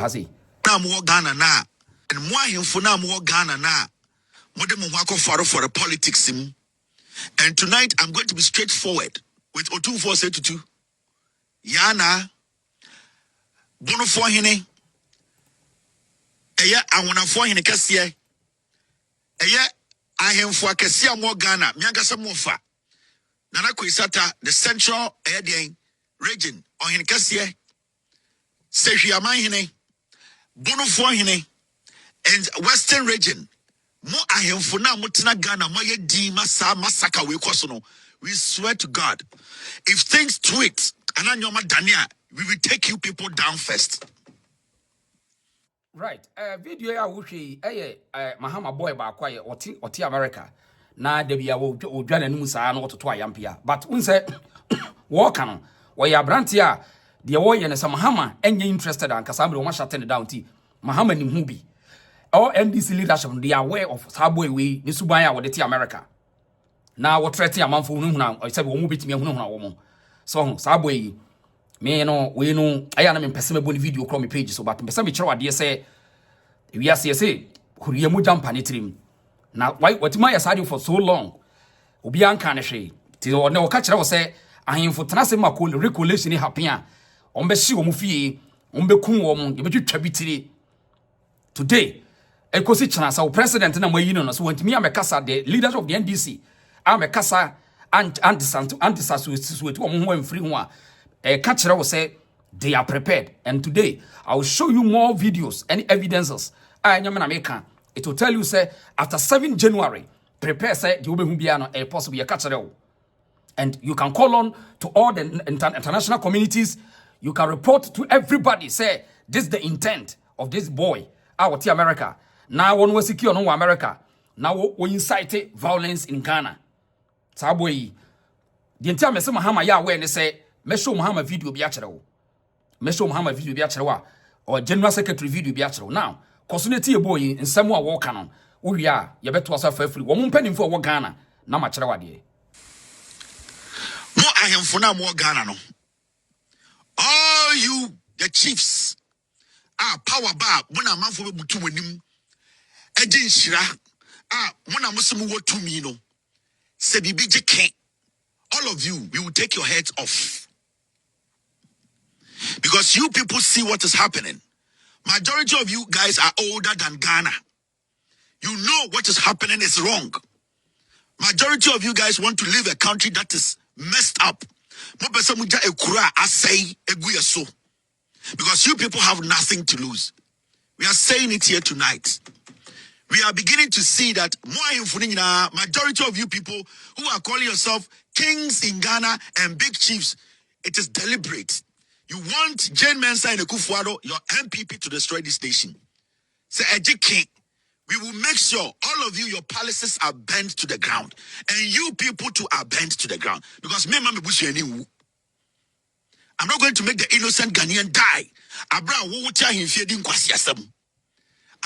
Hasi. Na mo Ghana na. And mo ahemfo na mo Ghana na. Mo de mo for the politics sim. And tonight I'm going to be straightforward with O2472. Yana bono for hene. Eya awona for hene kase. Eya ahemfo akase mo Ghana. Miankasa mo fa. Nana Kwisata, the central region, or in Cassia, Sejiaman Hine, Bonofo Hine, and Western region. Mo ahemfuna mutina Ghana, moye di masaka we kosono. We swear to God, if things tweet, Ananyoma Dania, we will take you people down first. Right. Video ya wushi, Mahama boy ba kwa oti America. Na debi ya wodwane no musa na wototo ayampia but unse wo ka no wo ya brantia de wo ye ne Mahama enye interested an kasa amre wo shut down ti Mahama ni hu bi all NDC leadership they are aware of sabo we ni suban ya wo de ti America na wo threaten amanfo hu na say wo mu bitimi hu na wo mo so sabo yi me no we no aya na me pese me boni video call me page so but pese me kire wade say we say kuriye mu jampa ne trim. Now, why what my aside for so long? Obi anka ne hwe. Ti o ne o ka kire wo se ahemfo tenase makol recollation happen on be hye omu fie, on be kun wo mu, e be twitwa bitire. Today, ekosi chana sa president na mayi no so wantimi amekasa the leaders of the NDC amekasa anti-sasuet wo mu ho amfiri ho a ka kire wo se they are prepared, and today I will show you more videos and evidences. Nyame na meka. It will tell you, say, after 7 January, prepare, say, you will be a possible catcher. And you can call on to all the international communities. You can report to everybody, say, this is the intent of this boy, our America. Now, one was secure no America. Now, we incite violence in Ghana. Sabwe, the entire Mr. Mahama ya when they say, Mesho Mahama video be actual. Mesho Mahama video be actual, or General Secretary video be actual. Now, Kosuneti boy in Samoa war canon. Uya, you bet was a free woman penny for what Ghana, na machrawadi. Mo ahemfuna mo Ghana no. All you the chiefs power bar muna manfo be butu wanim. Eje nshira muna musumu wo tumi no. Se bibi je ken. All of you, we will take your heads off. Because you people see what is happening. Majority of you guys are older than Ghana. You know what is happening is wrong. Majority of you guys want to live a country that is messed up. Because you people have nothing to lose. We are saying it here tonight. We are beginning to see that majority of you people who are calling yourself kings in Ghana and big chiefs, it is deliberate. You want Jane Mensah and Akufo-Addo, your MPP, to destroy this nation. Say, King, we will make sure all of you, your palaces are bent to the ground. And you people too are bent to the ground. Because I'm not going to make the innocent Ghanaian die. I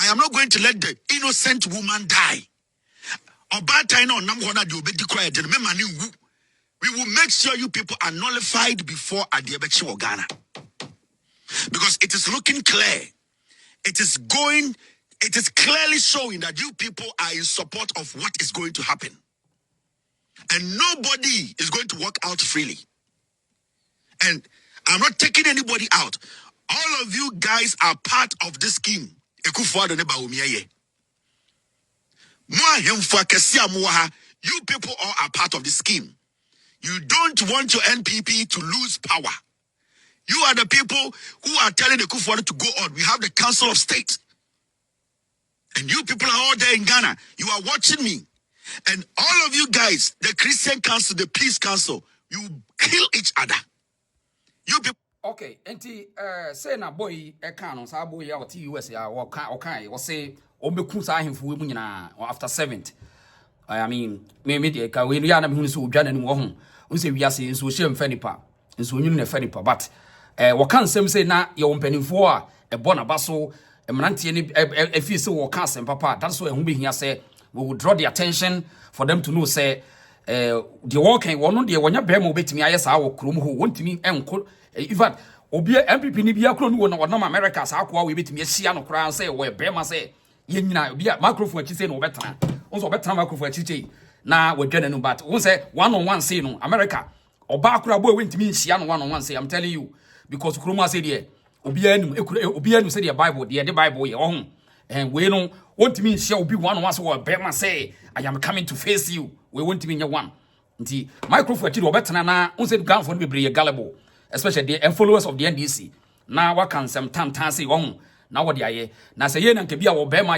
am not going to let the innocent woman die. We will make sure you people are nullified before Adiabechi or Ghana. Because it is looking clear. It is clearly showing that you people are in support of what is going to happen. And nobody is going to walk out freely. And I'm not taking anybody out. All of you guys are part of this scheme. You people all are part of this scheme. You don't want your NPP to lose power. You are the people who are telling the Akufo-Addo to go on. We have the Council of State. And you people are all there in Ghana. You are watching me. And all of you guys, the Christian Council, the Peace Council, you kill each other. You people. Okay, enti say na boy can on sa boy ya oti US ya o say obeku sa ahemfo we mu nyina after 7th. I mean, me dey ka we ya na me hu so odwa na ni wo ho. Unse wiase nso hye mfa nipa. Nso onyu na fa nipa but wo kan sem say na ye wompanimfo a ebo na baso emrante ni efi say wo kan sem papa. That's why hu be hia say we will draw the attention for them to know say the working one no de wonya be ma obetimi aye sa wo krom ho wontimi enko in fact obi MPP ni bia kro no na America sa akwa we betimi ahia no kra say we bema say ye nyina obi microphone achi say no obetana onso obetana microphone achi chei na wadwane no but won say one on one say no America oba akra boy wentimi ahia no one on one say I'm telling you because kroma say there obi anum obi anum say the Bible the Bible ye ohun and we no wantimi ahia obi one on one say we bema say I am coming to face you we wantimi nya one nti microphone achi obetana na won say gan for no be gullible especially the followers of the NDC na wakan some tan say won na what aye na say ye na nke bia wo bema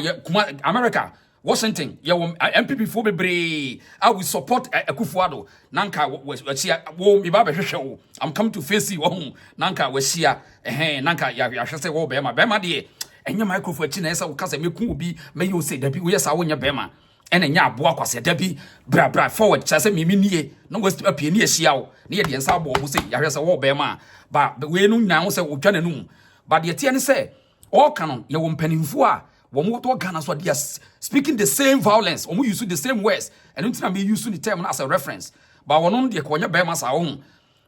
America Washington ye wo MPP fo bebre I will support Akufo-Addo nanka wo me ba behwehwe wo I'm coming to face you won nanka we shia nanka ya hwese wo bema de enye microphone achi na esa wo kasa meku obi me yo say da bi wo yesa wo nya bema ene nya aboa kwase da bi bra forward chase me nie no go apie ni ahia wo ne ye de nsa abo wo say ya hwese wo bema ba we no nya wo say wo dwane no but de tie ne say all canon ye wo mpanimfo a wo mo to Ghana so they are speaking the same violence wo use the same words and untina me use the term as a reference but wono de ko nya bema sa wo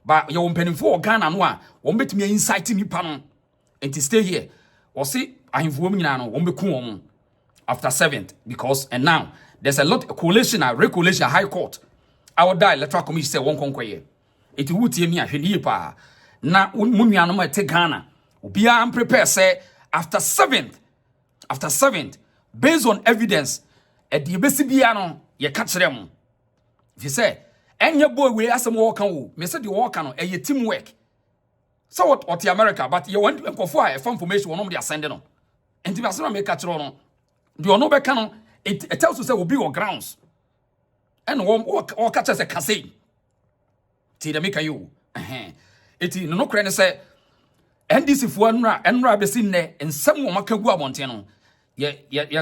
ba ye wo mpanimfo Ghana no a wo betimi incite nipa no and to stay here or see ahimfo wo nyina no wo beku wo after 7th because and now there's a lot of collation and recollation high court our die electoral commission say won konkoye it wutie mi ahwedi pa na munua no ma te Ghana obia am prepare say after 7th based on evidence e de besi bia no ye ka kire mo if say enye boy we asem wo kan wo me say the wo kan no e teamwork so what America but you want enkofo a for information wonom dey send no enti ba so na me ka kire no the ono be kan no it tells you say will be on grounds and what catch us a kase ti de make you eti no kre ne say NDC fo enra be sin ne ensem wo maka gu abonten no ye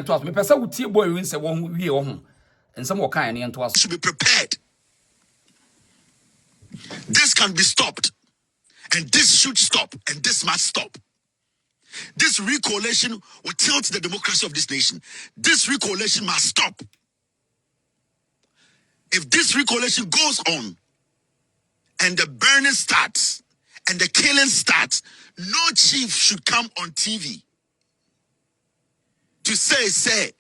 to aso me pesa wutie boy win say wo wie wo ho ensem wo kan ne to aso should be prepared. This can be stopped, and this should stop, and this must stop. This recoalition will tilt the democracy of this nation. This recoalition must stop. If this recoalition goes on and the burning starts and the killing starts, no chief should come on TV to say,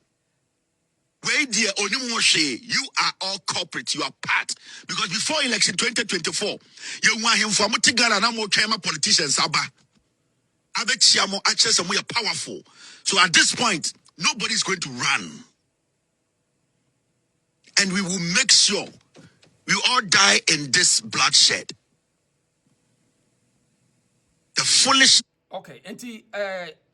wait dear, you are all corporate, you are part. Because before election 2024, you want him for Mutigara and more politicians, access and we are powerful. So at this point, nobody's going to run. And we will make sure we all die in this bloodshed. The foolish. Okay, enti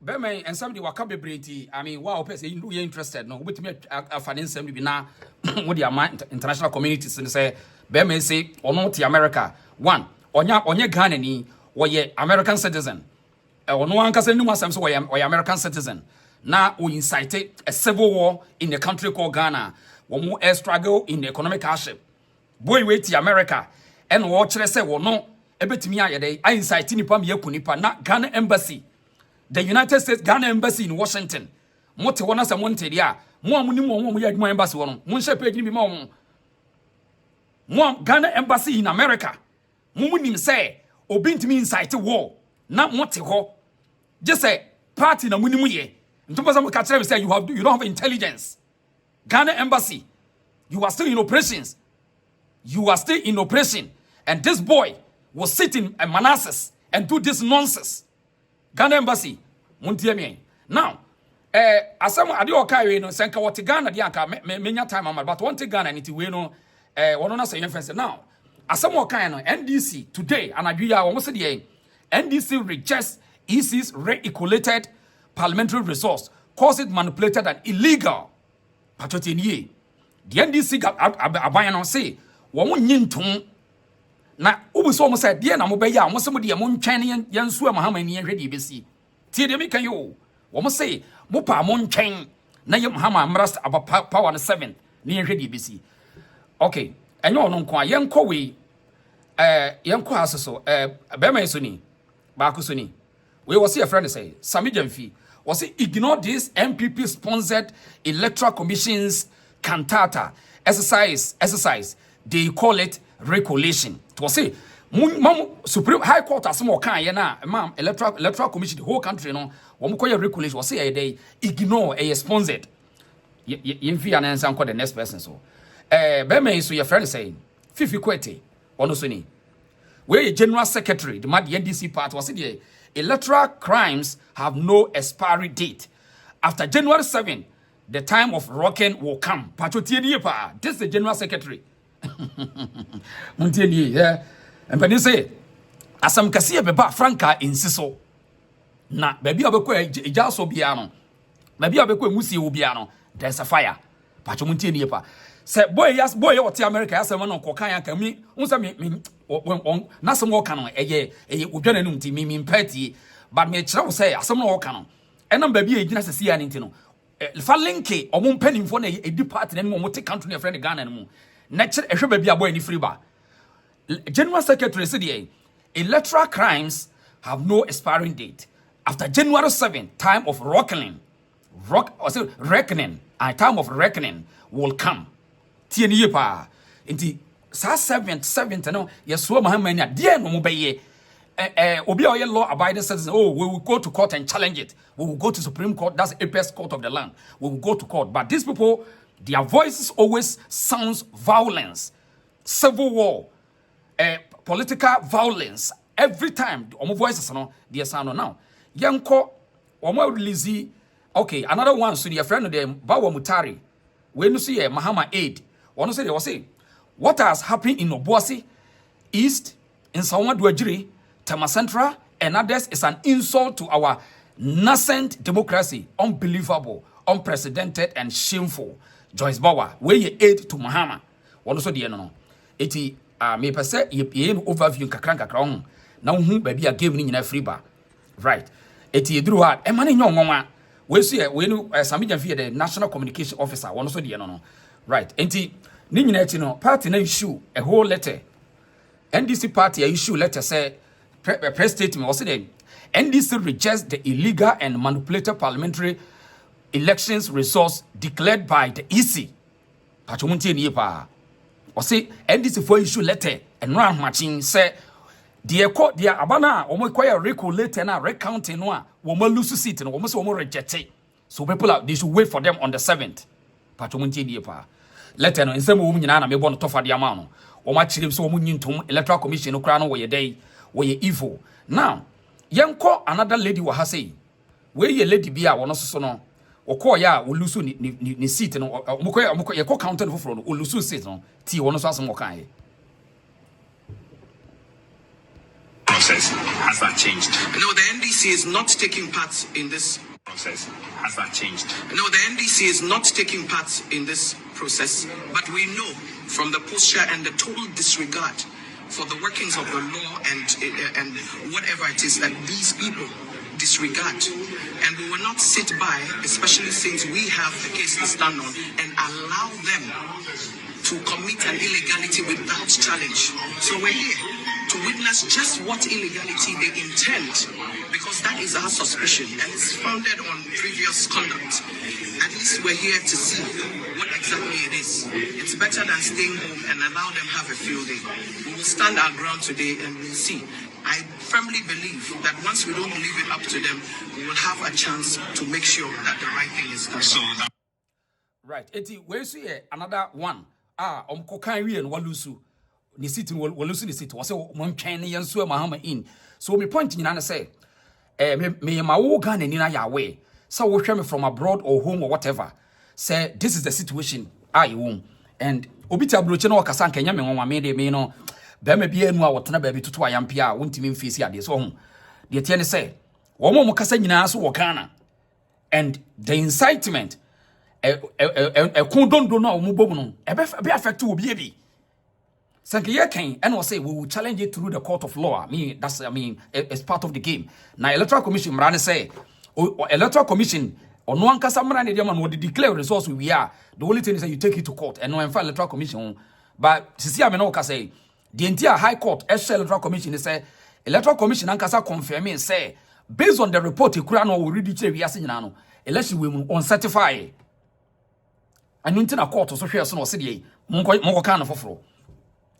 Berman and somebody waka bebreti. I mean, wow, person you interested no. But me finance be na what the international communities and say Berman say ono ti America. One, onya Ghana ni woye American citizen. Ono ankasa ni wasam so woye American citizen. Na we incited a civil war in the country called Ghana. Womo air struggle in the economic hardship. Boy wait ti America and wo kire say wono ebetimi ayede I incite nipa me yakunipa na Ghana embassy. The United States Ghana embassy in Washington. Mote wona se monte dia. Mo amuni mo ya adwuma embassy wono. Mo nhye page ni bi ma mo. Mo Ghana embassy in America. Mo munim say obi ntimi incite war na mote ho. Just say party na munimu ye. Ntumba some ka kire say you don't have intelligence. Ghana embassy, you are still in operations. You are still in operation. And this boy was sitting at Manassas and do this nonsense. Ghana embassy, muntie me. Now, asem ade okai no senka what Ghana di anka menya time am but one Ghana niti we no wono na say influence now. Asem okai no NDC today anadwia wo say the NDC rejects EC's re-equated parliamentary resource, cause it manipulated and illegal. Patotenie. The NDC abayano say, wo nyinton na ubuso mo say de na mo beya mo se mo de mo ntwen yansu Mahama ni hwede besi. Tie de meka yo. Wo say mo pa mo ntwen na ye Mahama mrast aba power no 7 ni hwede besi. Okay, enyo no nko yenko we yenko aseso be man so ni ba ko so ni. We was see a friend say Sami Jamfi was ignore this MPP sponsored electoral commission's cantata exercise. They call it recollation. To say Supreme High Court as more can na ma'am electoral commission the whole country no wo koye regulation wo say they ignore a sponsored yemfi anansa nko the next person so be me so your friend saying Fifi Kwete ono so ni we general secretary the Bad NDC part was the electoral crimes have no expiry date after January 7 the time of rocking will come pachotie die pa this is the general secretary muntie yeah. And when you say, asam kasiye beba franka insiso, na baby obekwe ejaso biano, baby obekwe musi obiano, there's a fire. Pacho muntie ni pa. Se boy oti America yasem no kokan ya kami, unsa me na sem wo kan eye odwane num ti mi mpati, but me kire wo say asem no wo kan. Enam baby e gina sesi ya nti no. Fa linke omo mpanimfo na edi party na mo te country na friend Ghana mu. Na kire ehwe baby aboy ni free ba. General Secretary said electoral crimes have no expiring date. After January 7, time of reckoning, and time of reckoning will come. Tieni pa. Inti sa 7th no yeso Mahama nya de no mo beye obi a law abiding citizen we will go to court and challenge it. We will go to Supreme Court, that's the apex court of the land. We will go to court. But these people, their voices always sounds violence, civil war, political violence every time omo voices no dey sound now yanko omo release okay another one so their friend dem Bawa Mutari we no see Mahama aid one say they was say what has happened in Obuasi East in Sawandu Ajiri Tama Central and others is an insult to our nascent democracy, unbelievable, unprecedented and shameful. Joyce Bawa we ye aid to Mahama one so dey no eti me pese ye overview kakra on na hu ba bia game ni nyina free ba right eti eduru ha e ma ne nyonwa we so ye we no Samija Fie the national communication officer one so de no right enti ni nyina eti no party na issue a whole letter NDC party issue letter say press statement was say NDC rejects the illegal and manipulated parliamentary elections results declared by the EC pachomuntie ni pa or say NDC for issue letter and run matching say the court the abana omo kwaya recall na recounting no a wo ma lose seat no wo say wo reject it. So people are, they should wait for them on the 7th pachomuntie ni pa letter no nsem wo nyina na me bo no tofa de ama no wo ma chirem so wo nyintom electoral commission no kra no wo ye dey wo ye evil now yenko another lady wa ha say we ye lady bia wo no so no okọ ya olusu ni seat no omukọ ye ko counter no foforo no olusu seat no ti wono so asem okan ye process. Has that changed? No, the NDC is not taking part in this process. Has that changed? No, the NDC is not taking part in this process, but we know from the posture and the total disregard for the workings of the law and whatever it is that these people disregard, and we will not sit by, especially since we have the case to stand on, and allow them to commit an illegality without challenge. So we're here to witness just what illegality they intend, because that is our suspicion and it's founded on previous conduct. At least we're here to see what exactly it is. It's better than staying home and allow them have a field day. We will stand our ground today and we'll see. I firmly believe that once we don't leave it up to them, we will have a chance to make sure that the right thing is done. So right. Eti we see another one. Omkokan wi en walusu. Ni city walusu ni city. Wase montwen ne yenso Mahama in. So me point nyina na say me ma wo Ghana ni na yawe. So wo hwe me from abroad or home or whatever. Say this is the situation I won. And obiti abroche na wakasa nkenya me nwa me de me no be ma bia enu a wotena ba bi tutu ayampia a wontimi mfisi ade so ho de tie ne say wo mo kasa nyina so wo Ghana and the incitement kundondo na wo bom no be affect wo bia bi sanke ye kan and we say we will challenge it through the court of law. It's part of the game. Now electoral commission mrane say electoral commission ono ankasa mrane de man wo declare results we are the only thing is that you take it to court and no electoral commission but sisi amena wo say the entire high court electoral commission say electoral commission ankasa confirming say based on the report ekura no we read it we ase nyina no election we uncertify and until court so hwe so no se de monko kan no foforo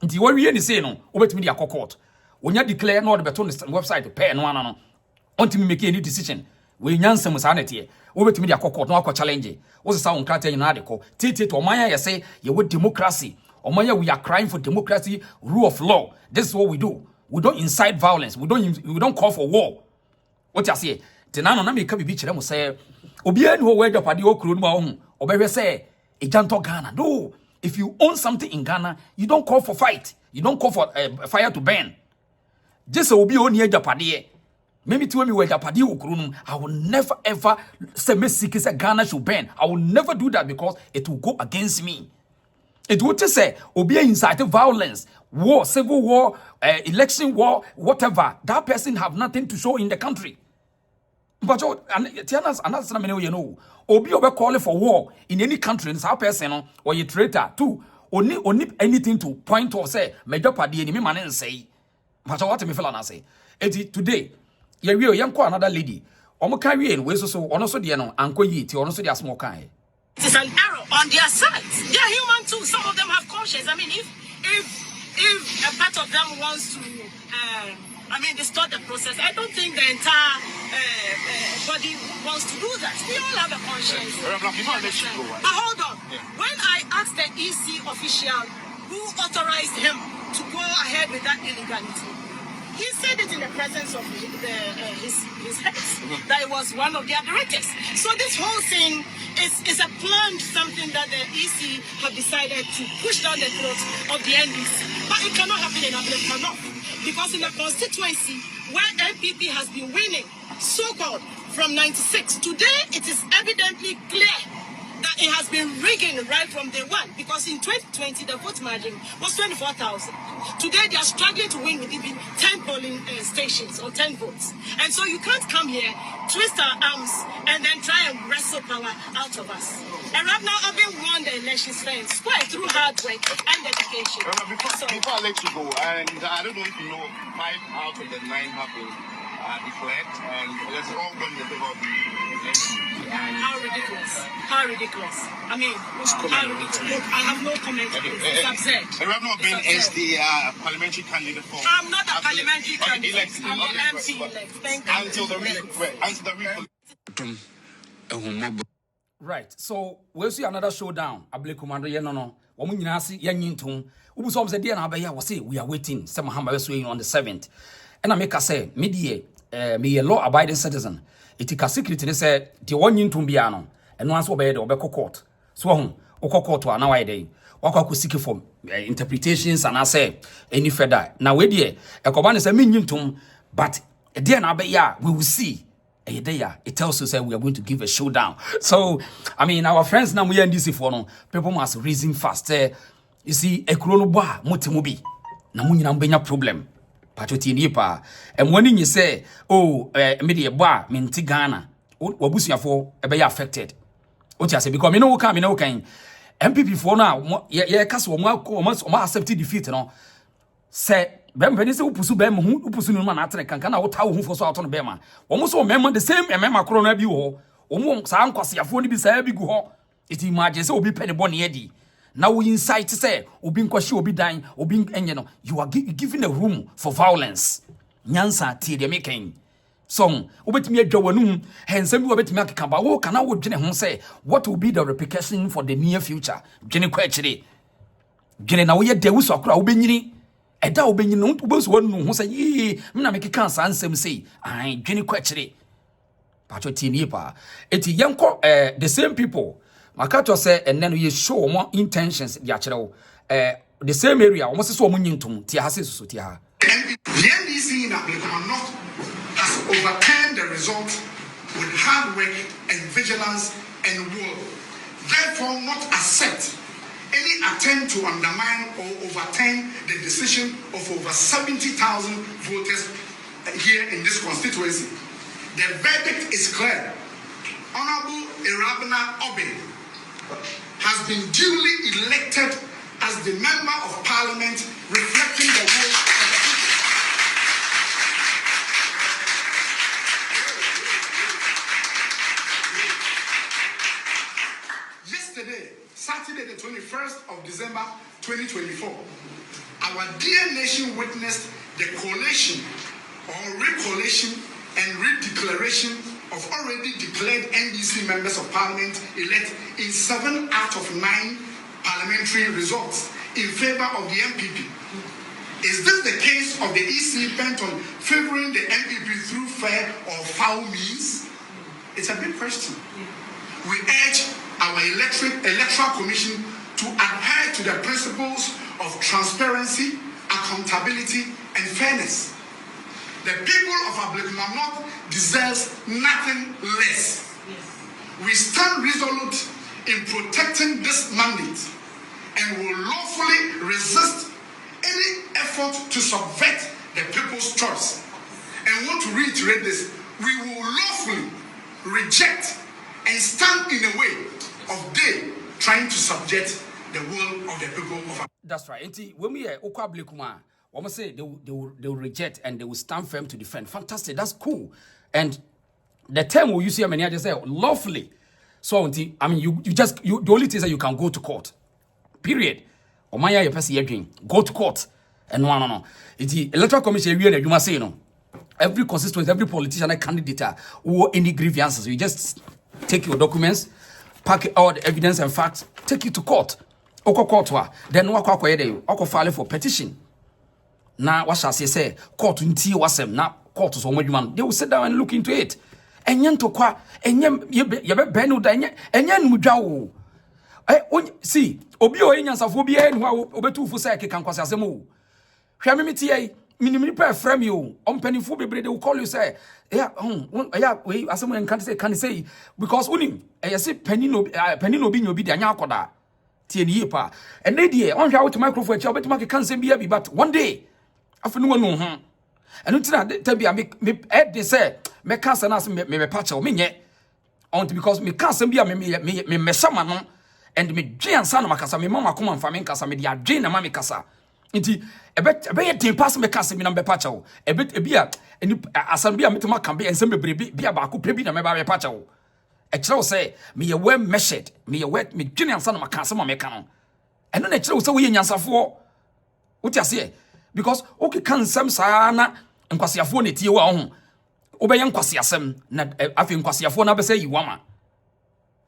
nti wawie ni say no obetimi dia court when you declare no the beton website pay no no until me make any decision we nyansem sanity we betimi dia court no akọ challenge wo say won krata nyina de ko tete to omanya ye say ye with democracy omanya we are crying for democracy, rule of law. This is what we do. We don't incite violence. We don't call for war. What you say? Tenano na me ka bibi kire mo say obi ani ho wage pade okuro no ma ho obehwe say ejanto Ghana. No, if you own something in Ghana, you don't call for fight. You don't call for fire to burn. Just obi oni ejapade. Maybe to me wage pade okuro no, I will never ever say me seek say Ghana should burn. I will never do that because it will go against me. It would just say, Obi incite violence, war, civil war, election war, whatever. That person have nothing to show in the country. But Tiana's another you know, Obi calling for war in any country, and that person or a traitor too. Only anything to point or say, major party enemy man and say. But what me fella say? Today, you will young another lady. Omo carry in we so also the no anko yi ti also the small kind. It is an error on their side. They are human too. Some of them have conscience. I mean, if a part of them wants to, distort the process, I don't think the entire body wants to do that. We all have a conscience. But hold on. Yeah. When I asked the EC official who authorized him to go ahead with that illegality, he said it in the presence of his heads, that it was one of their directors. So this whole thing is a planned something that the EC have decided to push down the throat of the NDC. But it cannot happen in Ablekuma North, because in the constituency where NPP has been winning, so-called from 96, today it is evidently clear that it has been rigging right from day one, because in 2020 the vote margin was 24,000. Today they are struggling to win with even 10 polling stations or 10 votes. And so you can't come here, twist our arms, and then try and wrestle power out of us. And right now I've been won the elections fair and square through hard work and dedication. Before I let you go, and I don't know if you know, 5 out of the 9 have been declared, and let's all go in the favor of the NDC. How ridiculous. How ridiculous. I mean, how ridiculous. Look, I have no comment on this. It's absurd. You have not been as the parliamentary candidate for... I'm not a parliamentary candidate. I'm an MP elect. Thank you. Until the Right. So, we'll see another showdown. Ablekuma no. Woman nyinasi yanyintum. Ubu so say dia na abeya we say we are waiting. Say Mahama we swing on the 7th. And I make us say me a law abiding citizen. It is secret ne say the one yintum bia no. Eno anso obey de obekọ court. So ho court wa na why dey. Wakwa seek for interpretations and I say any further. Now we dey ekoba ne say me yintum, but dia na abeya we will see. It tells us that we are going to give a showdown. So, I mean, our friends now we are in this for no people must reason fast. You see, a chrono bar, motimubi, na munina benya problem. Patoti nipa. And when you say, oh, media bar, minti Ghana, wabusia for be affected. What you say because me no come, MPP for now, yeah, cast almost accepted defeat, no. Say. Bem when you say upusu bem hu upusu no na atere kanka na wo tawo hu fo so ato no bem a wo so memma the same memma kro na bi ho wo sa nkwasiafo ni bi sa bi gu ho it imagine say obi pene bone edi na wo insight say obi nkwahye obi dan obi enye no you are giving a room for violence nyansa tie de meken so obetimi adwa wanum hensam bi obetimi akeka ba wo kana wo dwene ho say what will be the repercussion for the near future dwene kwa akire dwene na wo ye dewu so akra wo benyini Eda obenyi no ubosu wonu ho say yi me na make cancer ansem say ai dwene kwachire pacho tini pa eti yenko the same people makato say enne no ye show more intentions dia kire wo the same area almost so omo nyintum ti ha se so ti ha the NDC in Ablekuma North has overturned the result with hard work and vigilance and will therefore not accept any attempt to undermine or overturn the decision of over 70,000 voters here in this constituency. The verdict is clear. Honorable Irabna Obin has been duly elected as the Member of Parliament reflecting the will of the people. Yesterday, Saturday, the 21st of December, 2024, our dear nation witnessed the collation or recollation and redeclaration of already declared NDC members of parliament elect in 7 out of 9 parliamentary results in favor of the MPP. Is this the case of the EC bent on favoring the MPP through fair or foul means? It's a big question. We urge our electoral commission to adhere to the principles of transparency, accountability, and fairness. The people of Ablekuma North deserves nothing less. We stand resolute in protecting this mandate and will lawfully resist any effort to subvert the people's choice. And want to reiterate this, we will lawfully reject and stand in the way of they trying to subject the will of the people of. That's right. When we are Okwa Blekuma, say they will reject and they will stand firm to defend. Fantastic. That's cool. And the term we use here, many just say lawfully. So I mean, you the only thing is that you can go to court. Period. Omaya person go to court. And no. It's the electoral commission you must say every constituency, every politician and candidate who any grievances. You just take your documents, pack all the evidence and facts, take it to court. Oko court then oko file for petition. Now what shall I say? Court unti wasem na court so much. They will sit down and look into it. Enyen to kwa enyem yebe benu da enyen mudwa wo. See, obi o enyansafo bi enu a obetu fu say kekan kwase asem o. Hwa me tie minimini pa frame you ompanifo bebre they will call you say we asem en can say because unim say penino bi nyobi de anya akoda tie ni pa and dey there on hwa with microphone che obetu make can say bi but one day afunu wonu ho enu tina tabia me dey say me can say na me pa che o menye on because me can say bia me sama no and me dwen san makasa me mama koma mfa me nkasa me dia dwen na ma me kasa nti ebe ye tin pass me kasa me na be pacha wo ebia eni asan bia metema kan be ensem bebrebe bia ba ko prebi na me ba be pacha wo e kire wo say me ye well measured me ye well me dwen san makasa ma me ka no eno na kire wo say wo ye nyansafo wo ti ase because okay kan nsem saa na nkwasiafo na tie wo ho wo be ye nkwasiasem na afi nkwasiafo na be say yiwama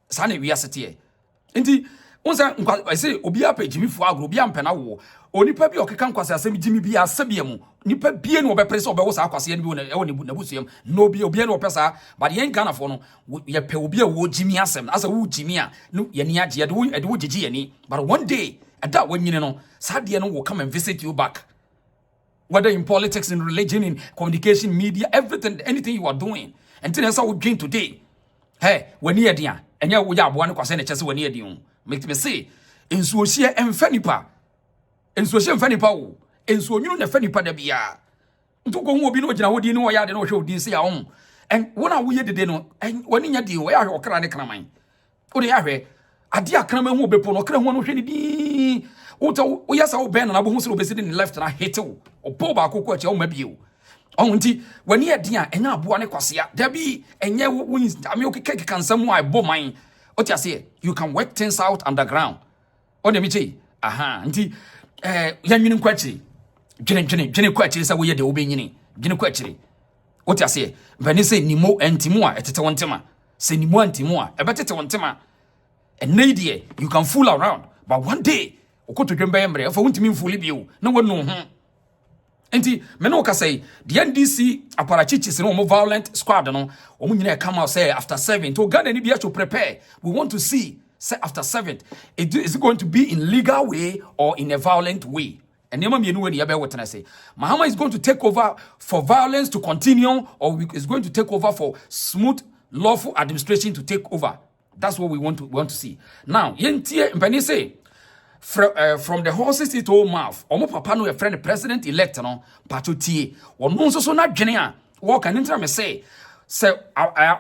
saa na wi asete Inti unsa I say obi apa Jimmy fo agro obi ampena wo onipa bi okeka nkwase asem Jimmy bi asebia mu nipa bie no obepre obewo sa akwase ne bi na busuem no obi na opesa but yen Ghana fo no ye pe obi a wo Jimmy asem asa wo Jimmy a no ye ni age ye de wo gigi ye ni but one day ada wanyine no sa de no will come and visit you back whether in politics, in religion, in communication, media, everything, anything you are doing until that's how we gain today. Hey, when you are there and you are one kwase ne chese when you are there make me say ensuo hie emfanipa ensuo hie emfanipa wo ensuo nyunu na fanipa da bia ntuko hu obi no gina hodi ne wo ya de no hwe odi se ya ho en wona wo ye dede no en woni nya de wo ya hwe okra ne kraman wo de ya hwe ade akraman hu obepo no okra hu no hwe ne bi wo ya sa wo ben na bo hu se obesi ne left na hit wo opo ba akoko achi wo mabie wo nti wani ade a enya aboa ne kwasea da bi enye wo ame okeke kansam wa bo man what you say you can work things out underground on the michi nti yanwini kwachi dwene kwachi sa wo ye de obenyini dwene kwachi what you say bani say nimo antimo a etete wontema say nimo antimo a ebetete wontema and nadie you can fool around but one day okoto dwemba yemre fa wontimi mfuli bio na wonu ho enti me no ka say the NDC aparachichis no more violent squad no omu nyina come out say after 7 to Ghana ni bia to prepare we want to see say after 7 is it going to be in legal way or in a violent way and nema mienu we ya be wetena say Mahama is going to take over for violence to continue or is going to take over for smooth lawful administration to take over. That's what we want to see. Now yentie mpani say from the horses it all mouth omo papa no a friend president elect no pachotie ono nso so na dwene a wo kan ntra me say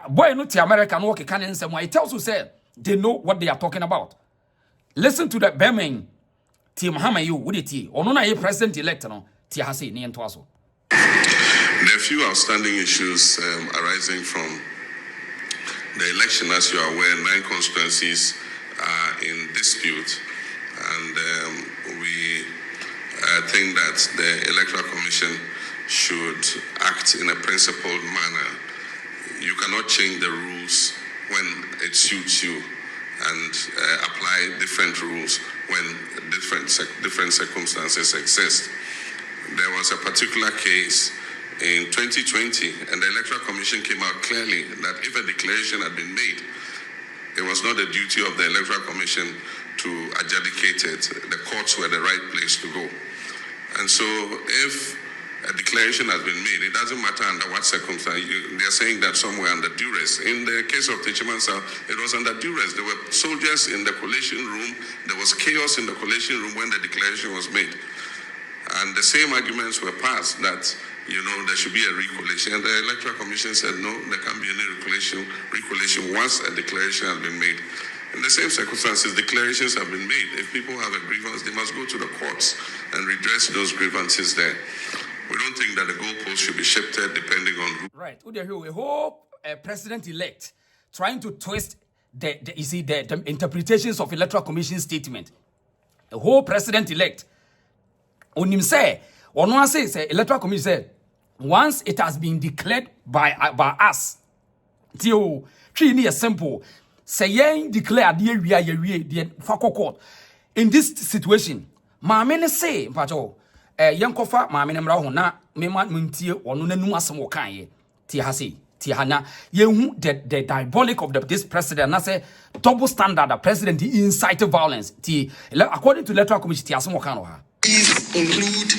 boy no ti America no work kan nsem I tell you say they know what they are talking about. Listen to that Birmingham ti Mahama you would it ono na ye president elect no ti ha say ne ento aso. There are few outstanding issues arising from the election. As you are aware, 9 constituencies are in dispute. And we think that the Electoral Commission should act in a principled manner. You cannot change the rules when it suits you and apply different rules when different circumstances exist. There was a particular case in 2020, and the Electoral Commission came out clearly that if a declaration had been made, it was not the duty of the Electoral Commission to adjudicate it. The courts were the right place to go. And so if a declaration has been made, it doesn't matter under what circumstance. They're saying that somewhere under duress. In the case of Techimansa, it was under duress. There were soldiers in the collation room. There was chaos in the collation room when the declaration was made. And the same arguments were passed that, there should be a recollation. And the Electoral Commission said, no, there can't be any recollation once a declaration has been made. In the same circumstances, declarations have been made. If people have a grievance, they must go to the courts and redress those grievances there. We don't think that the goalposts should be shifted depending on who. Right. A whole president-elect trying to twist the interpretations of Electoral Commission statement. A whole president-elect. On him say, or no one says, Electoral Commission said, once it has been declared by us, till three simple, say yen declare the Fako court. In this situation, Mahama say, Pacho, Yankofa, Mahama Mrahona, Mema Muntie, or Nunasamo Kanye, Tihasi, Tihana, the diabolic of this president, I say, double standard, the president incited violence, according to Electoral Commission, Tiasamo Kanoha. These include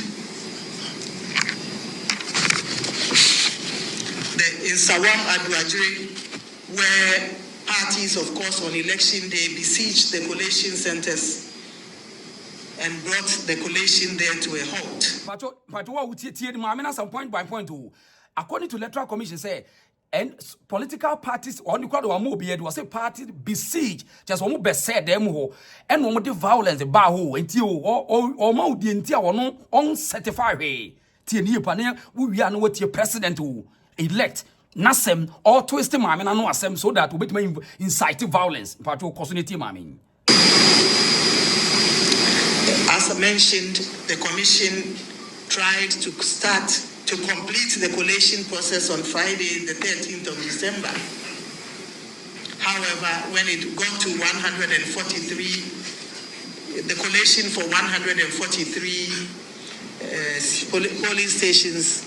the Insawam Aduajiri, where parties, of course, on election day besieged the collation centers and brought the collation there to a halt. But what would you some point by point? According to Electoral Commission, say, and political parties or the crowd was a party besieged just one be said them ho and one the violence the bar ho until or more the entire no uncertified way. Tieni panel we are no what your president who elect Nasem or twisting mammy and no assem so that we may incite violence. Part of causality mammy. As I mentioned, the commission tried to complete the collation process on Friday, the 13th of December. However, when it got to 143, the collation for 143 polling stations,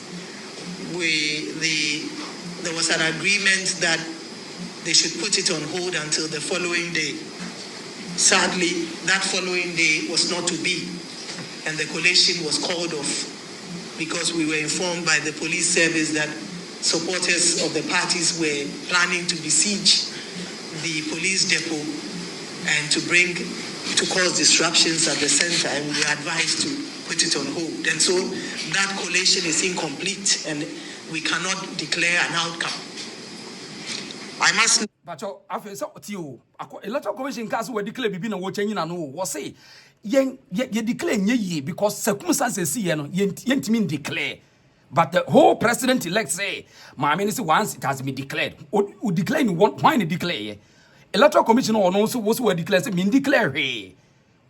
there was an agreement that they should put it on hold until the following day. Sadly, that following day was not to be, and the collation was called off, because we were informed by the police service that supporters of the parties were planning to besiege the police depot and to cause disruptions at the center, and we were advised to put it on hold. And so that collation is incomplete and we cannot declare an outcome. I must. But after so you, Electoral Commission cast were declared be no watching no was say. You declare ye because circumstances see yen mean declare. But the whole president-elect say, my minister once it has been declared. Who declare why declare? Electoral Commission also was were declared mean declare.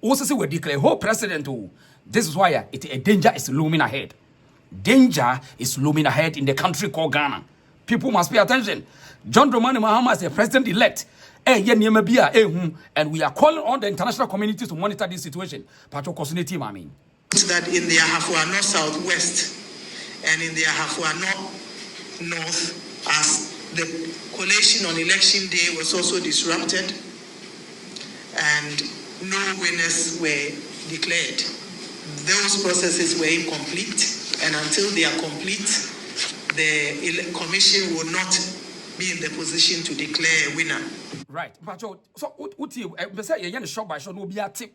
Also say we declare whole president who. This is why a danger is looming ahead. Danger is looming ahead in the country called Ghana. People must pay attention. John Dramani Mahama is the president-elect. And we are calling on the international community to monitor this situation. That in the Ahafua North Southwest and in the Ahafua North, as the collation on election day was also disrupted and no winners were declared. Those processes were incomplete, and until they are complete, the commission will not be in the position to declare a winner. Right, but so shop by shop no be a tip,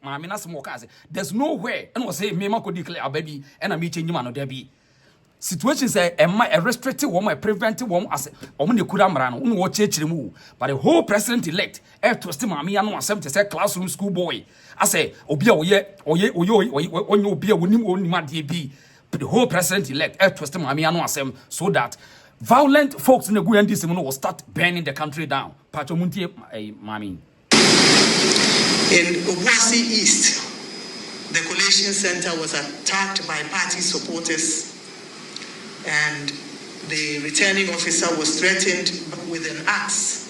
there's nowhere and was say me could declare a baby and a meeting man or there be situations a restricted one, a preventive one as only could amran, watch remove, but the whole president elect air twisting mammy and was to say classroom school boy. I say, Obia, when you be a winning only my DB, but the whole president elect air twisting mammy and was so that violent folks in the Ghanaian NDC will start burning the country down. Pachomunti, mami. In Obuasi East, the collation center was attacked by party supporters and the returning officer was threatened with an axe.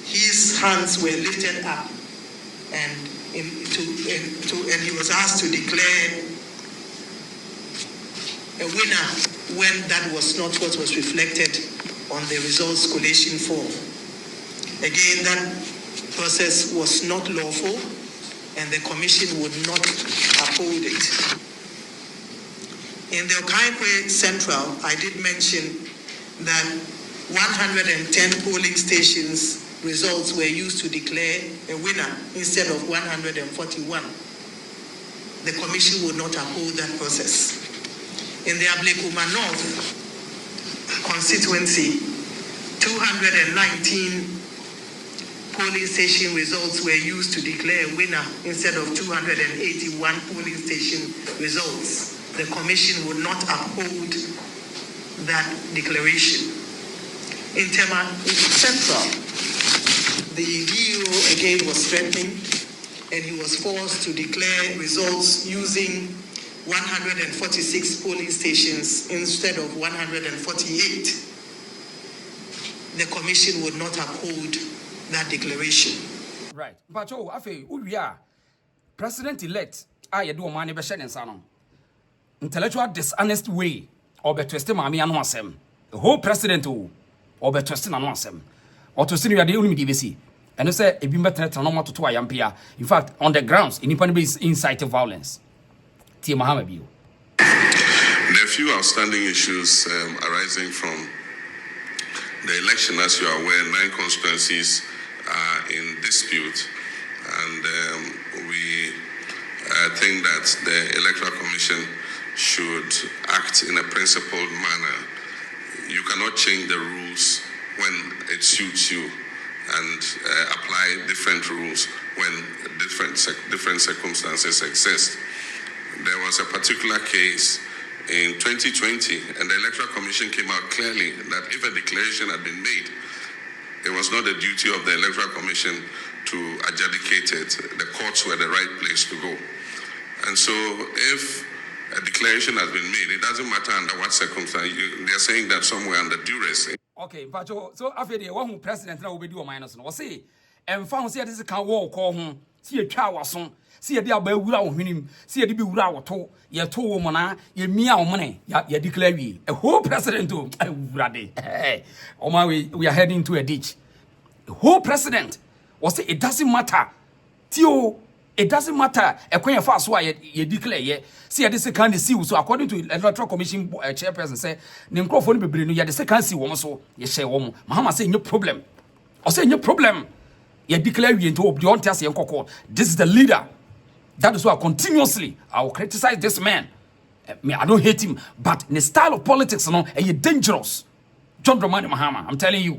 His hands were lifted up, and he was asked to declare a winner when that was not what was reflected on the results collation form. Again, that process was not lawful, and the commission would not uphold it. In the Okaikwe Central, I did mention that 110 polling stations results were used to declare a winner instead of 141. The commission would not uphold that process. In the Ablekuma North constituency, 219 polling station results were used to declare a winner instead of 281 polling station results. The commission would not uphold that declaration. In Tema Central, the DO again was threatening, and he was forced to declare results using 146 polling stations instead of 148. The commission would not uphold that declaration. Right. But afe uwia president-elect a yedo man be hye sano. Intellectual dishonest way or be twist maami anu asem. The whole president or be twist anu asem. Or to sinu yade unimi dibesi. And you say ebi metenetra no matoto ayampia. In fact, on the grounds, inipa be inciting violence. Tie Mahama bio. There are a few outstanding issues arising from the election. As you are aware, 9 constituencies are in dispute, and we think that the Electoral Commission should act in a principled manner. You cannot change the rules when it suits you and apply different rules when different circumstances exist. There was a particular case in 2020, and the Electoral Commission came out clearly that if a declaration had been made, it was not the duty of the Electoral Commission to adjudicate it. The courts were the right place to go. And so if a declaration has been made, it doesn't matter under what circumstance. They're saying that somewhere under duress. Okay, but so after the one who president now will be doing minus no say and found see this can walk home, see a cow or son, see a dear by without him, see a be without to ye 2 woman, ye meow money, ye declare we a whole president to hey, oh my way, we are heading to a ditch. The whole president was say it doesn't matter. Tio, it doesn't matter. A queen fast why ye declare ye. See this kind of see so according to Electoral Commission chairperson say the microphone be bring you the second see woman so ye share woman. Mahama say no problem. I say no problem. Ye declare we into the on test ye. This is the leader. That is why continuously I will criticize this man. Me, I don't hate him, but in the style of politics, you know, you're dangerous. John Dramani Mahama, I'm telling you.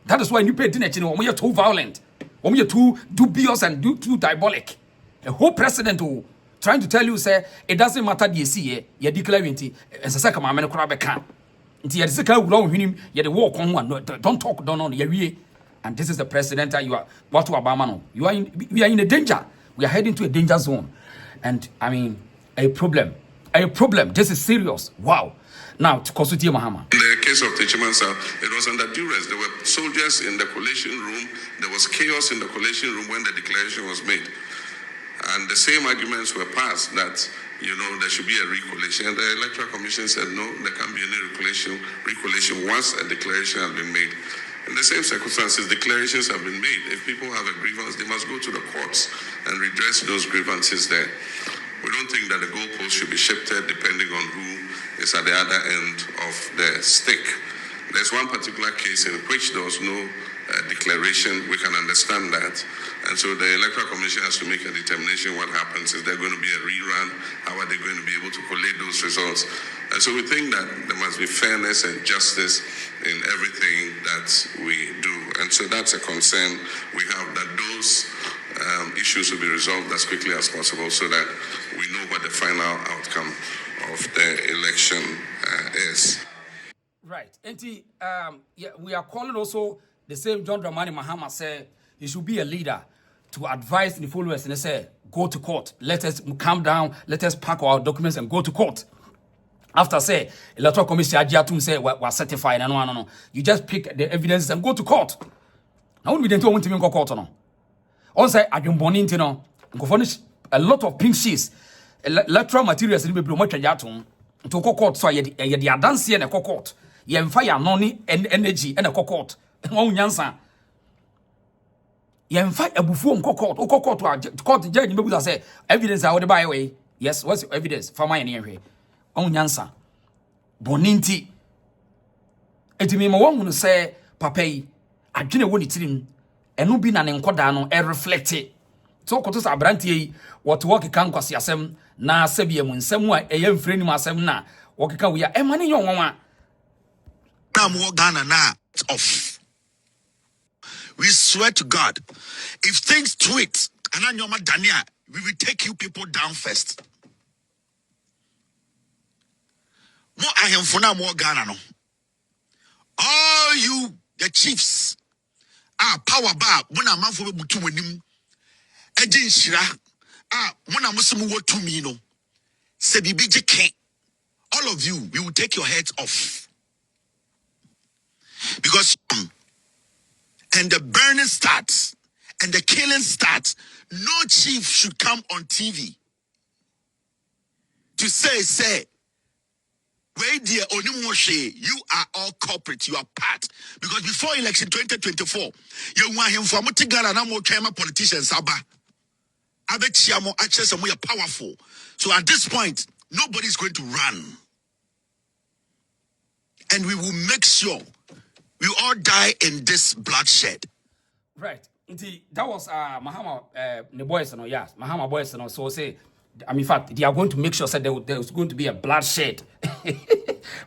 That is why you pay attention. When you're too violent, when you're too dubious and too diabolic. A whole president who trying to tell you say it doesn't matter the see you declare it as a second man crab can. Until you second long him, you the walk on one. Don't talk, don't on you. And this is the president that you are what to Obama no. We are in a danger. We are heading to a danger zone. And I mean a problem. This is serious. Wow. Now to consult Mahama. In the case of Techimansa, it was under duress. There were soldiers in the collation room. There was chaos in the collation room when the declaration was made. And the same arguments were passed that, there should be a recollation. And the Electoral Commission said, no, there can't be any recollation once a declaration has been made. In the same circumstances, declarations have been made. If people have a grievance, they must go to the courts and redress those grievances there. We don't think that the goalpost should be shifted depending on who is at the other end of the stick. There's one particular case in which there was no declaration. We can understand that. And so the Electoral Commission has to make a determination what happens. Is there going to be a rerun? How are they going to be able to collate those results? And so we think that there must be fairness and justice in everything that we do. And so that's a concern we have, that those issues will be resolved as quickly as possible so that we know what the final outcome of the election is. Right. And we are calling also the same John Dramani Mahama said he should be a leader to advise the followers and they say, go to court. Let us calm down. Let us pack our documents and go to court. After say electoral commission agiatum say we certified and no. You just pick the evidence and go to court. Now we didn't want to go court no. On say adwumboni nti no, go furnish a lot of pink sheets, electoral materials ni be blow much agiatum to court so ye the adanse na court. Ye mfa ya no ni energy na court. Won nyansa. Ye mfa abufuo court. Court judge ni be say evidence how the buy way. Yes, what's your evidence? Fama ye hwe. On nyansa boninti etimi ma won se papa yi adwene woni tirim eno bi na ne nkoda no e reflect so koto sa abrantie yi what work kan kwase asem na sabia mu nsem a eye mfreni mu asem na work kan we ya e ma ne yonwa na mo Ghana na off. We swear to God, if things tweet and anyoma Dania, we will take you people down first. Mo ahemfona mo Ghana no. All you the chiefs power bar mona manfo be butu wanim eje nshira mona musemu wotu mi no se bibi je all of you we will take your heads off because and the burning starts and the killing starts. No chief should come on TV to say wait dear Onimoshe, you are all corporate, you are part. Because before election 2024, you want him for Mutigara and more Chama politicians, Saba. Abechiamo access and we are powerful. So at this point, nobody's going to run. And we will make sure we all die in this bloodshed. Right. That was Mahama the boys no, yes. Mahama boys no, so say in fact, they are going to make sure that there is going to be a bloodshed.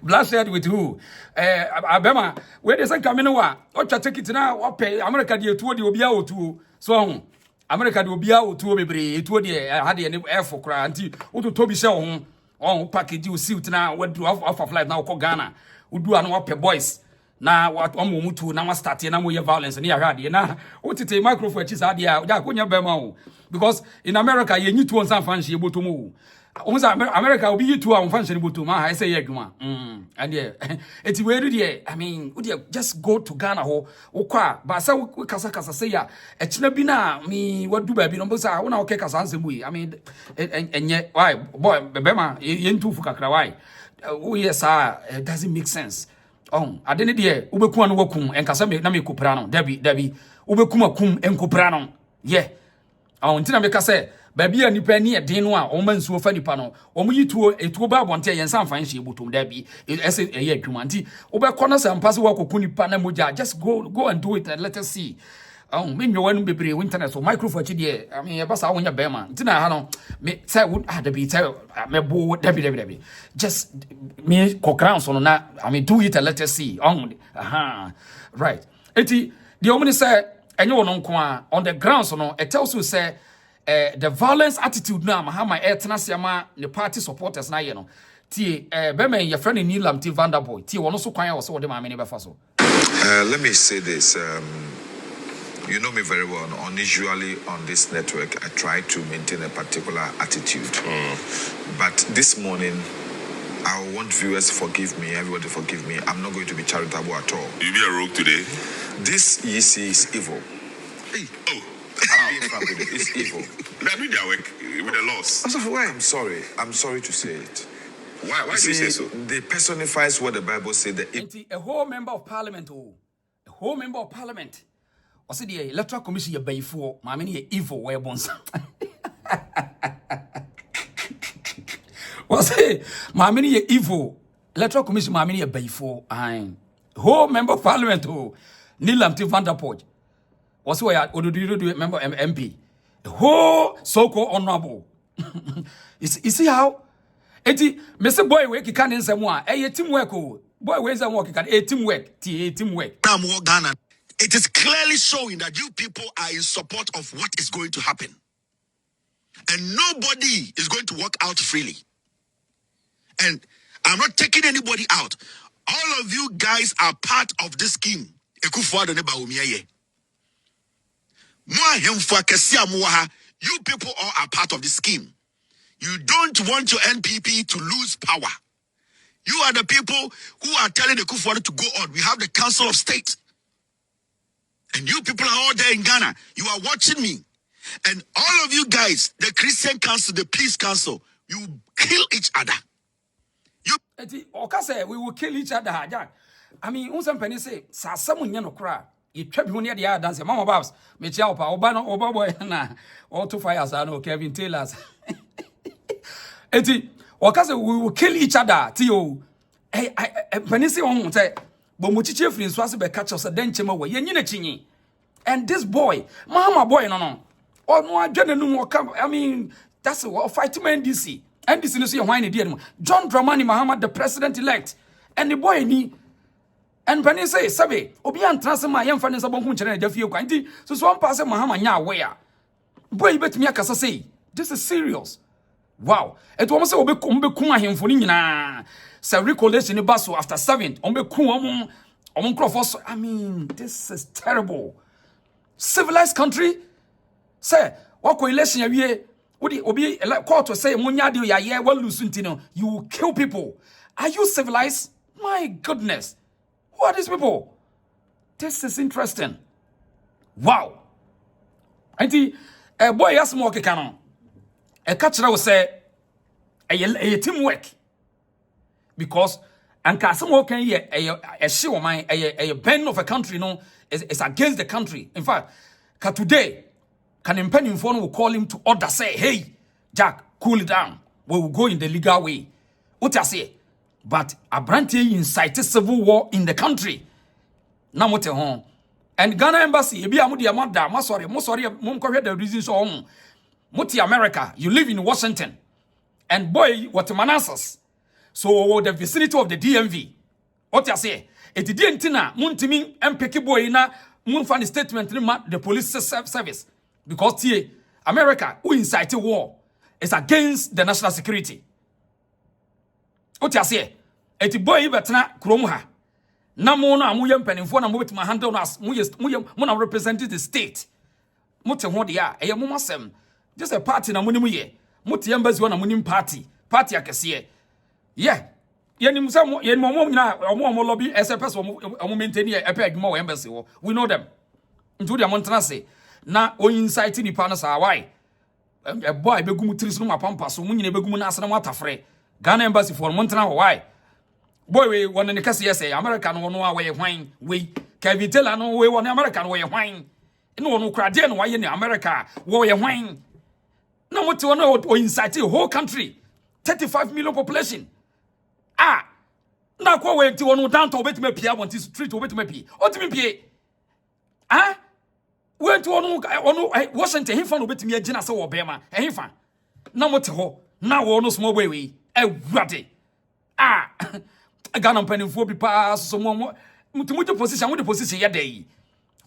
Bloodshed with who? Abema, where they say come in what take it now, pay America the two the Obia to so America the Obia to bebre, to the had the air for cry until to Toby Shell on package you suit now, what do off of life now call Ghana, who do an up boys. Na what omutu na start na mo violence na hade na otite microphone chi sa dia ja konya bema o because in America ye nyitu on san fanhye botomu o say America obi yitu a on fanhye botomu ha say ye adwuma and eti we read there I mean we just go to Ghana ho okwa ba say we kasa say ya echina bi na me wadu ba bi no say wo na okay kasa ansemu yi I mean enye why boy bema ye ntu fu kakra why oh yes it doesn't make sense. Adene de ubeku anu wakum enkasa me na me kopra no dabi ubekum akum enkopra no ye ntina me ka se ba bia nipa ni eden no a o man nsuo fa nipa no o mu yituo etuo ba bonte ye nsa mfan hye botom dabi ese eye adwuma nti ubekọ na se mpase wakoku nipa na moja just go and do it and let us see me nyowa no bebre internet so microphone chi de I mean e basa wonya bema ntina ha no me say dabi say me bo dabi just me kokran so no na I mean do it and let us see right eti the omni say enye wono nko a on the ground so no it tells you say the violence attitude na Mahama etena siama the party supporters na ye no tie bema ye friend ni Lamti Vanderboy tie wono so kwan a wo so wo de ma me ne befa so let me say this you know me very well. Unusually on this network, I try to maintain a particular attitude. But this morning, I want viewers to forgive me, everybody forgive me. I'm not going to be charitable at all. You be a rogue today? This EC is evil. Hey, I'm being frank with you. It's evil. That mean their work with the laws. Why? I'm sorry. I'm sorry to say it. Why do you say so? They personifies what the Bible said. A whole member of parliament, a whole member of parliament. I said the electoral commission ye bayfo ma me ne evil we bonsa I say ma me ne evil electoral commission ma me ne bayfo whole member of parliament ni Lamti Vanderboy was we are ododo member MP the whole so-called honorable you see how eti me say boy we kika ne nsem a teamwork boy we nsem work kika teamwork Now more Ghana. It is clearly showing that you people are in support of what is going to happen. And nobody is going to walk out freely. And I'm not taking anybody out. All of you guys are part of this scheme. You people all are part of this scheme. You don't want your NPP to lose power. You are the people who are telling the Kufuor to go on. We have the Council of State. And you people are all there in Ghana. You are watching me. And all of you guys, the Christian Council, the Peace Council, you kill each other. We will kill each other. Jack. I mean, some penny say, someone you know cry. You trap you near the other dance. Mama Babs, Michelle, Obano, Obaboy, na all 2 fires. I know Kevin Taylor's. Eti, Okase, we will kill each other. Tio, hey, penny say on say, but Muchichi friends was be catch us a denchemo way. Yen and this boy, Mahama boy, no. Oh no, I get a new come. I mean, that's what fighting NDC. NDC no see why John Dramani Mahama, the president-elect, and the boy ni. And when he say, Sabe, Obian Transama, young fans about whom Jeffy Quanti, so one pass Mahama nya where. Boy, bet me a cassa say, this is serious. Wow, it was so be kuma him for Nina. Say recollation in Basso after 7, Ombe Kumon, Crawford. I mean, this is terrible. Civilized country? Say, what coalition have you? Would it be like court to say, Munyadi, ya, well, Lucentino, you will kill people. Are you civilized? My goodness. Who are these people? This is interesting. Wow. Auntie, a boy has more canon. A catcher will say, a teamwork. Because, and Casamo can hear a show my a band of a country, no, is against the country. In fact, today, can impending phone will call him to order, say, hey, Jack, cool it down. We will go in the legal way. What I say? But Abranti incited civil war in the country. Now what home? And Ghana embassy, ebi amudi amada, mo sorry, the reasons on. Muti America, you live in Washington. And boy, what Manassas. So the vicinity of the DMV. What I say? It didn't muntimi empeki boy na munfani statement the police service. Because America, who incited war, is against the national security. What I say? Eti boy betna krom ha. Na mo na mo yem penimfo na mo betima handle us. Mo na represent the state. Mo te ho de a eye mo masem. Just a party na mo ni mo ye. Mo te embassy na mo ni party. Party akese. Yeah. Yenim say mo yenim mo nyina mo lobby as a person mo maintain e pe adwuma wo embassy wo. We know them. Ntu de mo ntena se. Na o incite ni pa na sa why. A boy begum tris no mapampa so mo nyina begum na asana mo atafre. Ghana embassy for Montana why? Boy, we want to case yes, American one way wine. We can tell no way one American way wine. No one cried then why in America way wine. No what to know or incite the whole country. 35 million population. Ah, now go away to one down to wait me pia want to street to wait me pia. What me pia? Ah, went to one Washington, he found wait me a general so Obama, and he found. Now what ho? Now one small way. Ready. Ah, I got on penny for pass so more. With the position yesterday.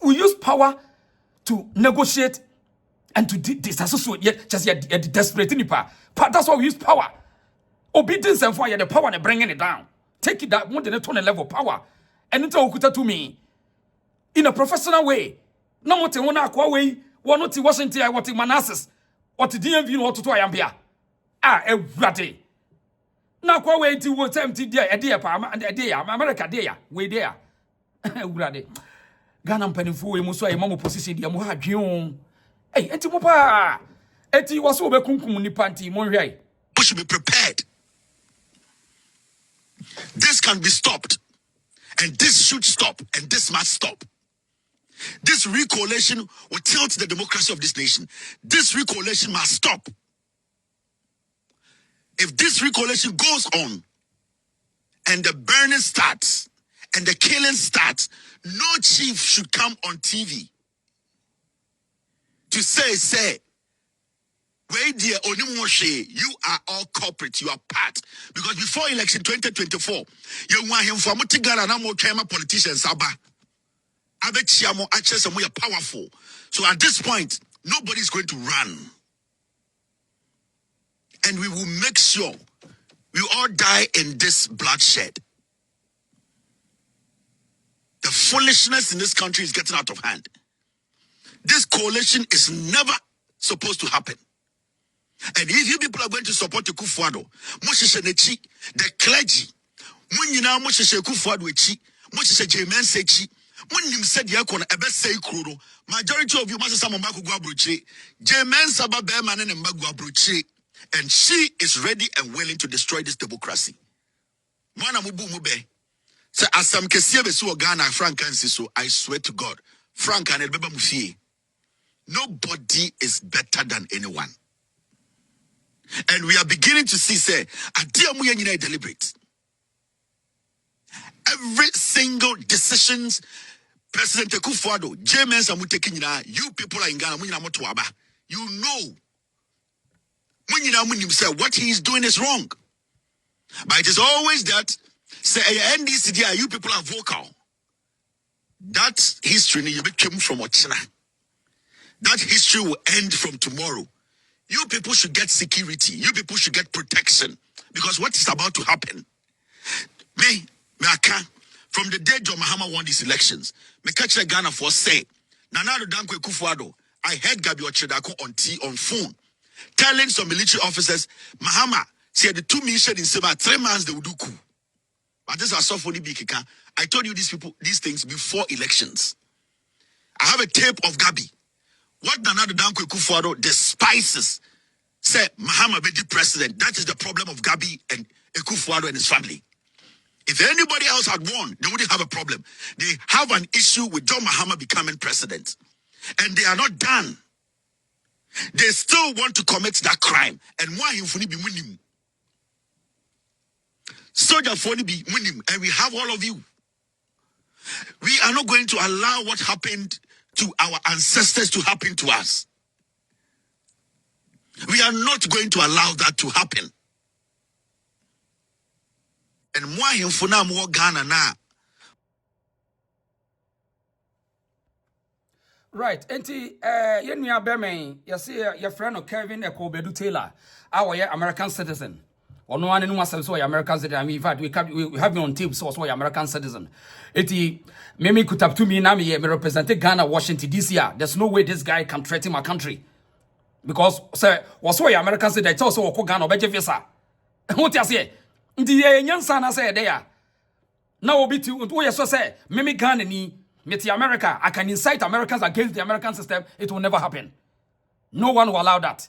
We use power to negotiate and to disassociate yet just yet desperate nipa. That's why we use power. Obedience and fire the power and bringing it down. Take it that one to the level of power. And it's all to me in a professional way. No what one aqua way, one not Washington, what Manassas, what the DMV, what to Ayambia. Ah, ready. Now, quite wait to what empty there, a dear Palmer and a dear America, dear, we there. Grady. Ganam penny for him, so a mamma position, the Mohajun. Hey, Etimopa. Eti was over Kunkum Nipanti, Monray. We should be prepared. This can be stopped. And this should stop. And this must stop. This recoalition will tilt the democracy of this nation. This recoalition must stop. If this recoalition goes on and the burning starts and the killing starts, no chief should come on TV to say, wait dear, you are all corporate, you are part. Because before election 2024, you want him for Mutigara and more politicians, Saba. Abechiamo, access, and we are powerful. So at this point, nobody is going to run. And we will make sure we all die in this bloodshed. The foolishness in this country is getting out of hand. This coalition is never supposed to happen. And if you people are going to support the Kufuor, the clergy, Munyina mo hyehyɛ Kufuado akyi, mo hyehyɛ Jemensa akyi. Munim said yakon ebesay kuro. Majority of you must some maku guabruchi. Jemensa ba beman and maguabruchi. And she is ready and willing to destroy this democracy. Mwana mubu mube. So as some kesiebe su Ghana Frank and so I swear to God, Frank and Elbeba Mufie. Nobody is better than anyone. And we are beginning to see, say, adia mu yenina deliberate. Every single decisions President Kufuado, James Amutekinina, you people are in Ghana, you know. Say what he is doing is wrong. But it is always that say NDC, you people are vocal. That history you came from Ochina. That history will end from tomorrow. You people should get security. You people should get protection. Because what is about to happen? From the day John Mahama won these elections, me catch Ghana for say, Nanado Dankwe Kufuado, I heard Gabi Ochedako on phone, telling some military officers, Mahama said the 2 million in Seba, 3 months they would do coup. But this is so funny, Bikika. I told you these things before elections. I have a tape of Gabi. What Nanado Dankwe Kufuado despises, say Mahama be the president. That is the problem of Gabi and Kufuado and his family. If anybody else had won, they wouldn't have a problem. They have an issue with John Mahama becoming president. And they are not done. They still want to commit that crime. And why you be winning? Soldier for be winning. And we have all of you. We are not going to allow what happened to our ancestors to happen to us. We are not going to allow that to happen. And why in Funam war Ghana na? Right, enti yenua beme your friend of Kevin Ekobedu Taylor, our American citizen. Or no one was so American citizen. I mean, in fact, we have me on tape, so American citizen. Eti Mimi could have to me now me represent Ghana, Washington DC. There's no way this guy can threaten my country. Because sir, was so American citizen, it's also Ghana or visa. What you say? Ndi nyansa na say there. Now obi ti we so say Mimi Ghana ni meti America, I can incite Americans against the American system. It will never happen. No one will allow that.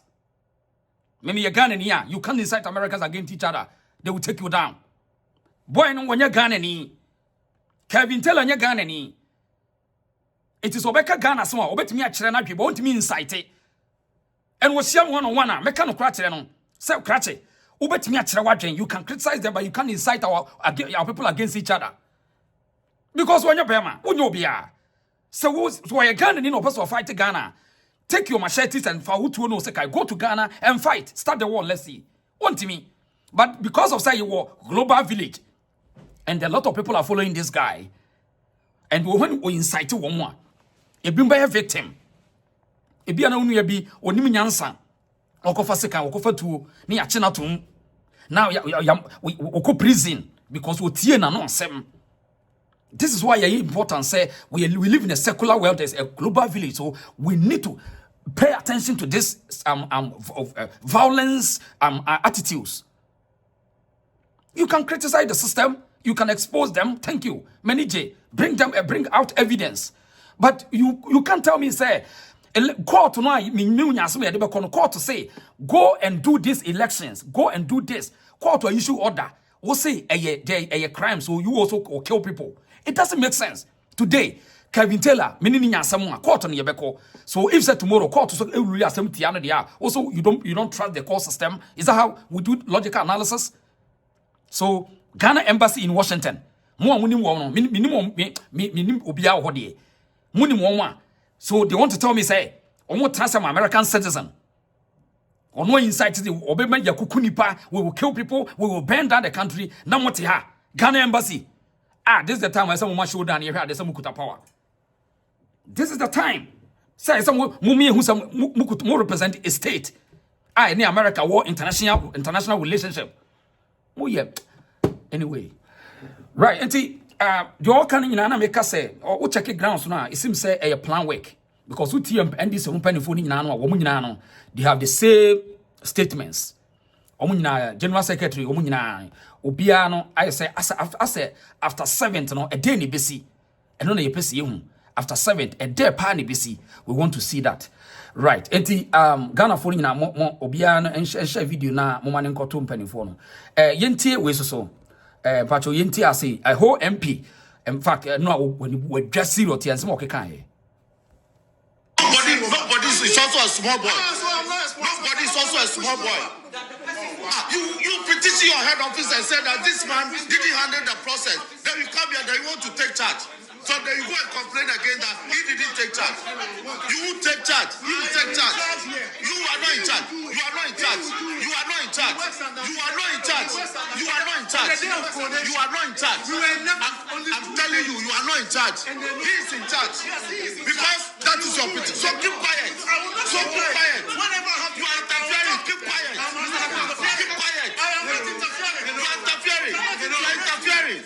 Mimi Ghana ni you can't incite Americans against each other. They will take you down. Boy no when Ghana ni Kevin Taylor nya Ghana ni. It is obeka Ghana so obetimi a kire na dwe but ontimi incite. And we share one on one meka no kra kire no. Say kra kire you can criticize them, but you can't incite our people against each other. Because when you're Bema, so why Ghana need no person fight Ghana? Take your machetes and go to Ghana and fight. Start the war, let's see. One to me. But because of say you were global village, and a lot of people are following this guy, and when we incite one more, a bimba victim, a be an only be or Niminyansan, or Kofaseka, or Kofatu, ni Achinatum. Now we go prison because we tie na no sem. This is why it's important say we live in a secular world. There's a global village, so we need to pay attention to this violence attitudes. You can criticize the system, you can expose them. Thank you, many J. Bring out evidence, but you can't tell me say. Court to say go and do these elections, go and do this. Court to issue order. We'll say a crime, so you also kill people. It doesn't make sense. Today, Kevin Taylor, someone court on Yebeko. So if say tomorrow court to also you don't trust the court system. Is that how we do logical analysis? So Ghana embassy in Washington. Minimum so they want to tell me, say, almost transfer my American citizen. Or no insight the Obema Yakukunipa, we will kill people, we will burn down the country. Namotiha, Ghana embassy. This is the time when someone show down here, there's some Mukuta power. This is the time. Say some Mumi who some Mukut more represent a state. In America war international relationship. Oh yeah. Anyway. Right, and the all can in an America say, or check it grounds now. It seems say a plan work because with TM and this penny phone in woman, they have the same statements. General Secretary, obia no I say as after 7th no a day ni besi eno na yepesi ehun after 7th a day pa ni besi we want to see that right enti Ghana for nyina mo obia no enhye video na mo mane nkoto mpanifo no yentie we so pacho yentie ase a whole MP in fact no we just serious and some okeka here nobody is also a small boy. Nobody is also a small boy. You petition your head office and say that this man didn't handle the process. Then you come here, then you want to take charge. So then you go and complain again that he didn't take charge. You will take charge. You will take charge. You are not in charge. You are not in charge. You are not in charge. You are not in charge. You are not in charge. You are not in charge. I'm telling you, you are not in charge. He is in charge. Because that is your petition. So keep quiet. So keep quiet. You are interfering. Keep quiet. Keep quiet. You are interfering. You are interfering.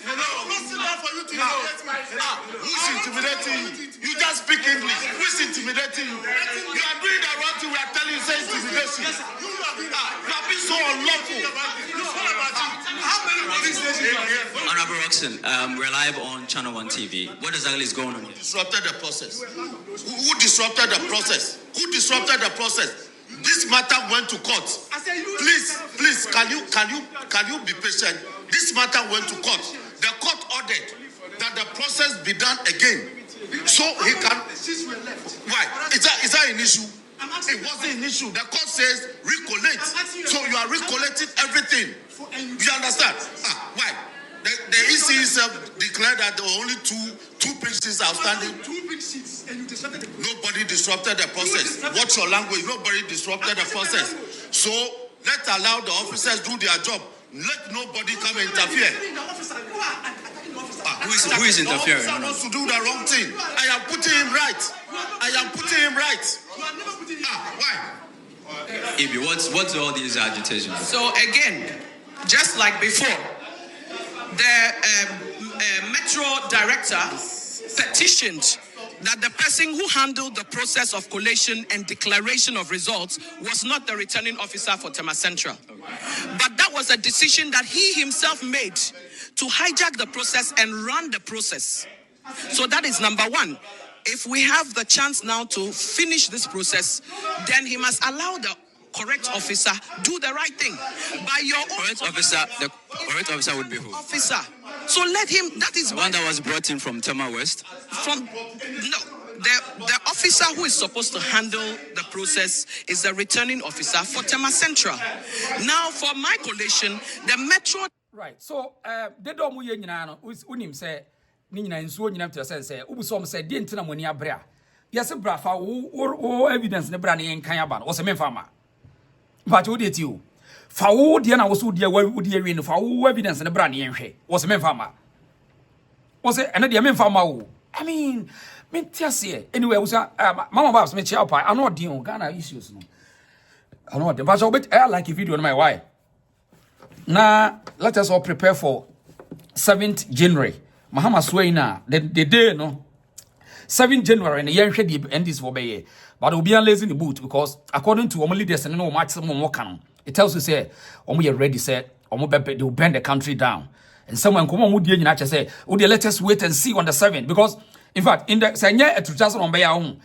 Who is intimidating you? You just speak English. Who is intimidating you? You are doing the wrong thing. We are telling you, say intimidation. You have been so unlawful. How many police stations are here? Honorable Roxon, we're live on Channel 1 TV. What exactly is going on here? Disrupted the process. Who disrupted the process? Who disrupted the process? This matter went to court. Please, can you be patient? This matter went to court. The court ordered that the process be done again, so he can. Why? Is that an issue? It wasn't an issue. The court says recollect. So you are recollecting everything. You understand? Why? The EC itself declared that there were only two big seats outstanding. Nobody disrupted the process. What's your language? Nobody disrupted the process. So let's allow the officers do their job. Let nobody come and interfere. Who is interfering? The officer wants to do the wrong thing. I am putting him right. Why? Ibi, what's all these agitations? So again, just like before, the Metro director petitioned that the person who handled the process of collation and declaration of results was not the returning officer for Tema Central. But that was a decision that he himself made to hijack the process and run the process. So that is number one. If we have the chance now to finish this process, then he must allow the correct officer do the right thing. By your own The correct officer would be who? officer. So let him, that is The one that was brought in from Tema West? The officer who is supposed to handle the process is the returning officer for Tema Central. Now for my collation, the Metro... Right, so they don't move you know, unim say Nina and so you to say, Ubusom said, didn't tell when you bra. Yes, a brafa, or evidence in the brandy and Kayaban was a man farmer. But who did you? For Diana was who dear, where would you in for evidence in the brandy and hay was a man farmer. Was it another man farmer? I mean, anyway, was Mama Babs, me chow pie. I'm not dealing Ghana issues. I know the but bit I like a video on my wife. Now, let us all prepare for 7th January. Mahama Swayna, the day, no. 7th January, and the year should end this for Bay. But we'll be lazy in the boot because, according to Omali, there's no maximum work on. It tells you, say, we are ready, say, they will bend the country down. And someone come on, would you not say, would you let us wait and see on the 7th? Because, in fact, in the Sanya 2000 on Bayahun,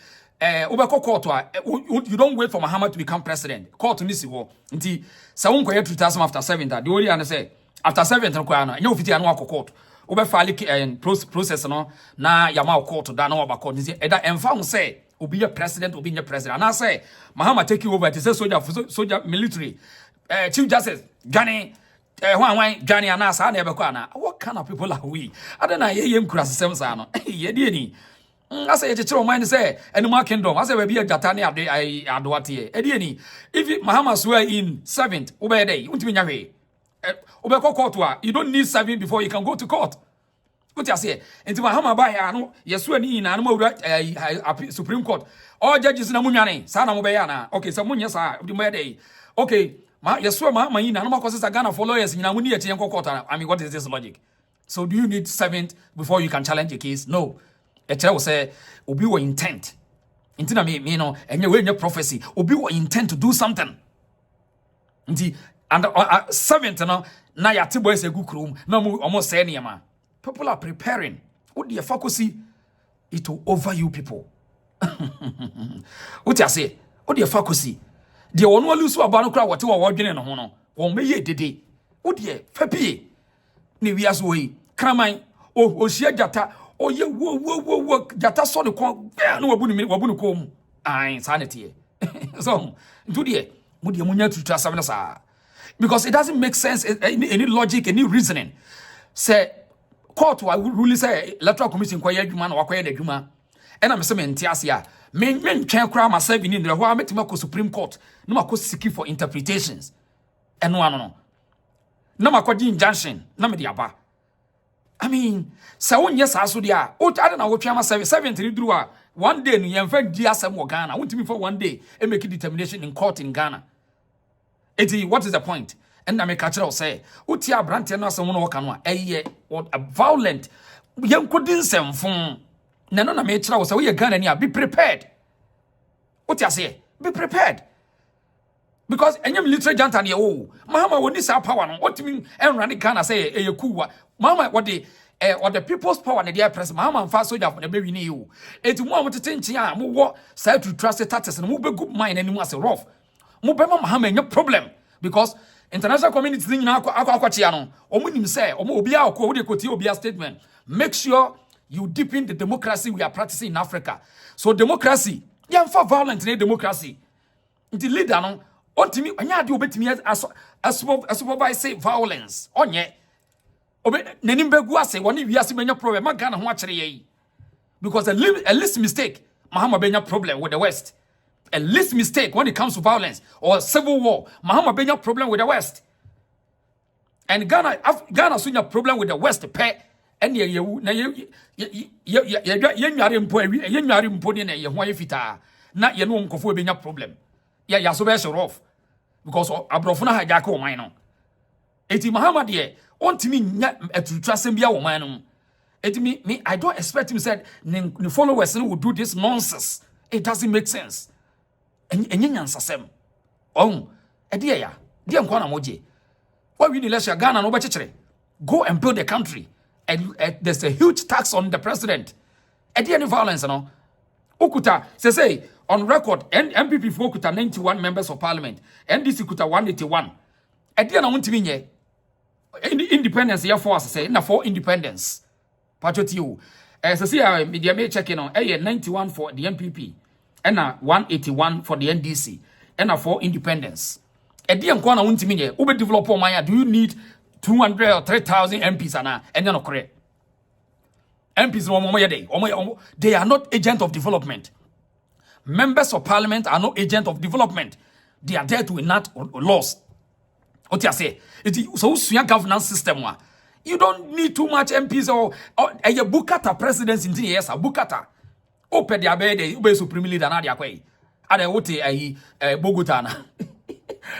you don't wait for Mahama to become president. Court to Nisi war. Until someone go 2000 after 7th. The only answer say after 7th, no fiti anwa court. Ube file and process no na yama court da no about court. Eda enfa say obi a president, obi a president. And I say Mahama take you over to say soldier military. Chief Justice Ghani Ghani anasa na ebekwana. What kind of people are we? I don't know yem kura sesem sa no. Ye die ni. I say it's your mind say and my kingdom. I say we be a Jatani I adwati. Edieni. If Mahama swear in 7th, obey day, untimi nyawe. Obeko court you don't need 7 before you can go to court. What you say? Into Mahama ba ya no, yesu ani na no Supreme Court. All judges na munwane, sa na mobeya na. Okay, so munya sa di mo day. Okay, yesu Mahama ina no makosa sa Ghana for lawyers na muni eche court. I mean, what is this logic? So do you need 7th before you can challenge a case? No. A child will say, Obi wa intent. Intina me no, and you prophecy. Obi wa intent to do something. Inti and 7th no na ya tebo ese gu krom na almost say niam. People are preparing. What the focus it will over you people. What you say? What the focus? The one who lose aba no kra what we dwene no ho no. Won meye dede. What the fapie? Ni wiase wo yi. Kraman o hia jata o ye wo jata so ne kon no wabu no kom. Ai sanity. So, do the munya tutu asam na sa. Because it doesn't make sense, any logic, any reasoning. Say court wa rule say electoral commission kwaya adwuma na wakwaya da adwuma. And I'm saying ntiasia. Men twen kra myself in the ho ametima ko Supreme Court. No mako seeking for interpretations. And no. No mako di injunction. Na me di aba. I mean, sa wonye sa so dia. O ada na wo twa ma 7 duru a one day no yemfa di asem wo Ghana. Wontimi for one day e make determination in court in Ghana. What is the point? And I make a say, Utia Brantia no asem no waka no a violent yem kodin sem fun. Na no na me kira wo say we Ghana ni be prepared. Utia say, be prepared. Because enyem military junta ne Mahama woni sa power no otimi enrane Ghana say e kuwa. Mahama what the people's power na dey press Mahama mfa soldier for na be wini you. Eti mo amotete nchi a mo wo say to trust status no mo be good mind animu as rough. Mo be Mahama any problem because international community thing na akwachi no omunim say omo obi a ko we koti obi a statement. Make sure you deepen the democracy we are practicing in Africa. So democracy, yamfa violent in democracy. The leader no ontimi anya ade obetimi as supervise violence onye obe nanim begu ase woni wiase menya problem ma Ghana ho akere yi because a least mistake Mahama benya problem with the West. A least mistake when it comes to violence or civil war Mahama benya problem with the West. And Ghana sunya problem with the West pe and ye na ye nware mpo ne ye ho ayefita na ye no nkofo benya problem. Ya so be show off because abrofo na haja ka oman no eti Mahama de ontimi nya atutrasem bia oman no eti me I don't expect him said the followers will do this nonsense. It doesn't make sense. Enye nyansasem edi ya de nkwa na moje why we need election Ghana no be chechere go and build the country and there's a huge tax on the president edi any violence no okuta say on record, MPP for kuta 91 members of parliament, NDC kuta 181. Edi na wuntimi nye independence ya force say na for independence. Patroti you. Say media me checking on 91 for the MPP and 181 for the NDC and for independence. Edi enko na wuntimi nye ube develop omanya do you need 200 or 3,000 MPs ana enya no correct. MPs they are not agent of development. Members of parliament are no agent of development. They are there to enact laws. What you say? So your governance system you don't need too much MPs or a bukata presidency in the years a bukata. Open the abede ube supreme leader na dia kwai. Ade wote Bogota na.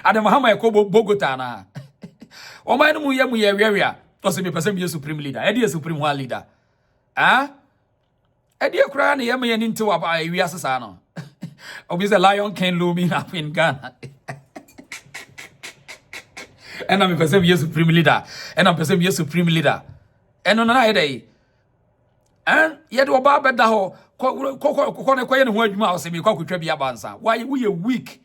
Ade Mahama ekobo Bogota na. O man mu ye area. O se me person be supreme leader. E dey supreme one leader. Ah? E dey kura na ye me ni nti wa ba wi asesa no. Obi say lion can looming up in Ghana. And I'm a person be supreme leader. And I'm a person be supreme leader. And on another day. And yet oba beda ho ko ne koye ne ho adwuma o se me kwa kotwa bia bansa. Why we are weak?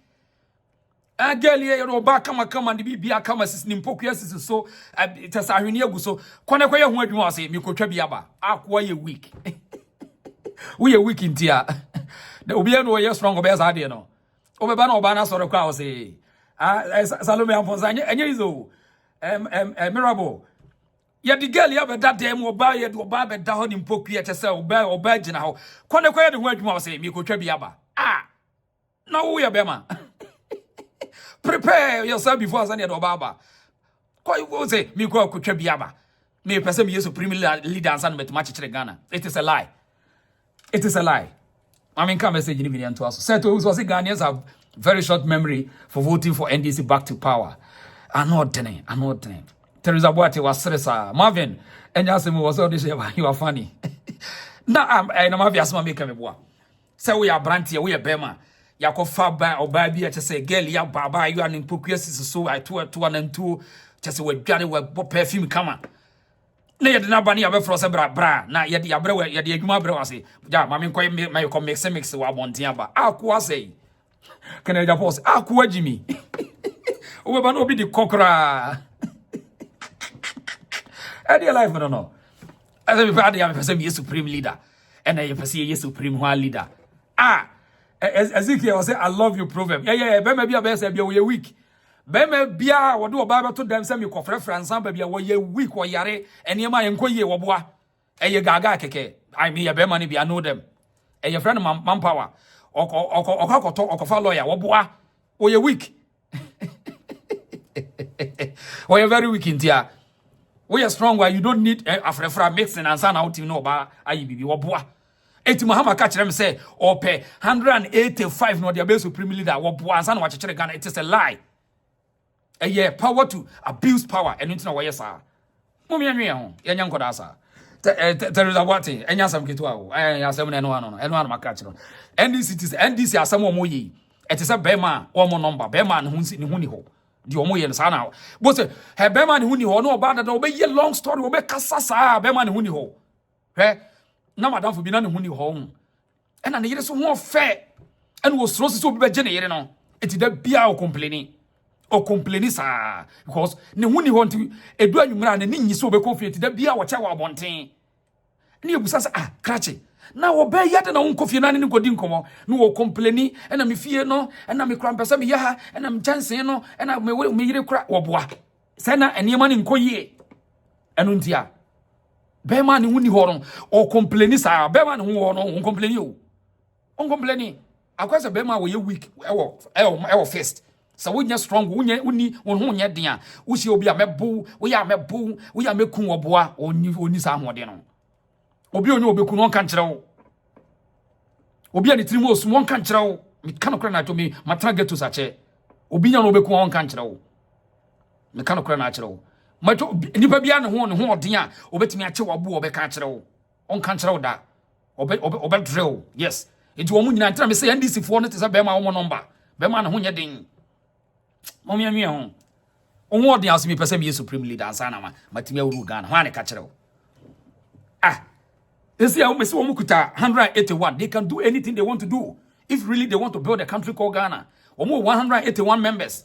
And girl here you oba kama and bibia kama sis nimpokua sis so tesa ahwene agu so ko ne koye ho adwuma o se me kotwa bia ba. Akwa ye weak. We are weak in tia. The obi no ye strong obe za de no. Obeba na oba na soro kwa o se. Salome Amponza enye izo. Mirable. Ya di girl ya be that dem oba ye do oba be da ho ni mpokua tese oba gina ho. Kone koye de ho adwuma o se me kotwa bia ba. Na wo ye be ma. Prepare yourself before Sunday oba ba. Ko you say me ko kotwa bia ba. Me person me supreme leader and san met match chere Ghana. It is a lie. It is a lie. I mean, come message in video to us. Said to us, Ghanaians have very short memory for voting for NDC back to power. I'm not denying. Teresa Boate was stressed. Marvin, and Yasim was all this. You are funny. Now I'm Marvin Asma make me boy. Say we are Branty, we are Bema. yakofa ba oba bi a say girl ya baba you an hypocrisy so I to and two just we dware we perfume kama na yede na bani abefro se bra na yede yabre we yede adwuma bre wase ja mame nkoy me ko mix wa bonten aba akwa say kana ja pause akwa jimi obeba na obi di kokra any life no as we bad am person be supreme leader and you person be supreme one leader Ezekiel say I love you proverb yeah be ma bia be say bia we weak be ma bia wo do oba to dem say me kofre fransan ba bia we weak wo yare enema ye nkoye wo boa eye gaga keke I mean be ma ni bia know them eye friend manpower okofa lawyer wo boa wo ye weak wo ye very weak in there. We are strong where you don't need afrefra mixing and san out you know ba ayi bibi wo boa eti Mahama catch them say or pay 185 no the base supreme leader wo boa san wa chechere Ghana. It is a lie. Yeah, power to abuse power and into no yes sir. Mo me anwe ho ye nyanko da sa. There is a what enya sam ketu awo enya sam na no ano maka catch no. NDC asam wo mo yi. It is a bema wo mo number bema ne hu ni ho. Di omo ye nsa na bo se he be man hu ni ho no oba da obe ye long story obe kasa sa be man hu ni ho he na madam fo bi na ne hu ni ho e na ne yire so ho fe e no sro so obi be je ne yire no eti da bia o complaini sa because ne hu ni ho nti edu anwumra na ne nyi so obe kofi eti da bia wo cha wa bonten ne ebusa sa krache na wo be yade na won kofi na ne godi nkomo no wo complaini e na me fie no e na me kra mpesa me yaha e na me chansen no e na me yire kra wo boa se na enema ne nkoyie enu ntia be ma ne huni ho no o complaini sa be ma ne ho no won complaini o on complaini akwasa be ma wo ye weak e wo first so wo nya strong wo nya uni won ho nya den a wo sie obi a mebo wo ya mekun wo boa oni sa ahode no obi onye obeku no kan kyerɛw obi ani tiri mo osu won kan kyerɛw me kan kora na to me matana geto sache obi nya no obeku won kan kyerɛw me kan kora na kyerɛw mato nipa bia ne ho ɔden a obetimi akye wabo obeka kyerɛw on kan kyerɛw da obe drill yes enti wo mu nyina ntira me say NDC fo no te say be ma wo number be ma ne ho nye den mo me anwe ho onwo ɔden aso me pese me supreme leader ansa na ma matimi awuru Ghana ho ane ka kyerɛw This year, 181. They can do anything they want to do. If really they want to build a country called Ghana. Almost 181 members.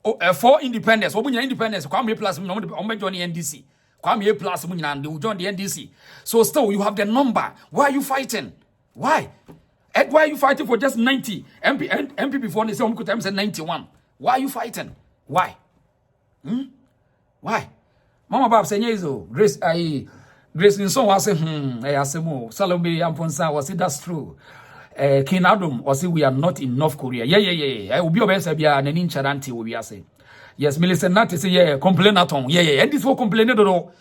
4 independents. Independents. Kwame plus join the NDC. Kwame plus they will join the NDC. So still, you have the number. Why are you fighting? Why? Why are you fighting for just 90? MP before they say 91. Why are you fighting? Why? Why? Mama Bab say, Grace, Grace in song was asemo Salome Amponsa was it that's true. King Adam was we are not in North Korea. Yeah. I will be obese bia na nin charanti we say. Yes, Millicent Nat say complain atom. Yeah. And this will complain do.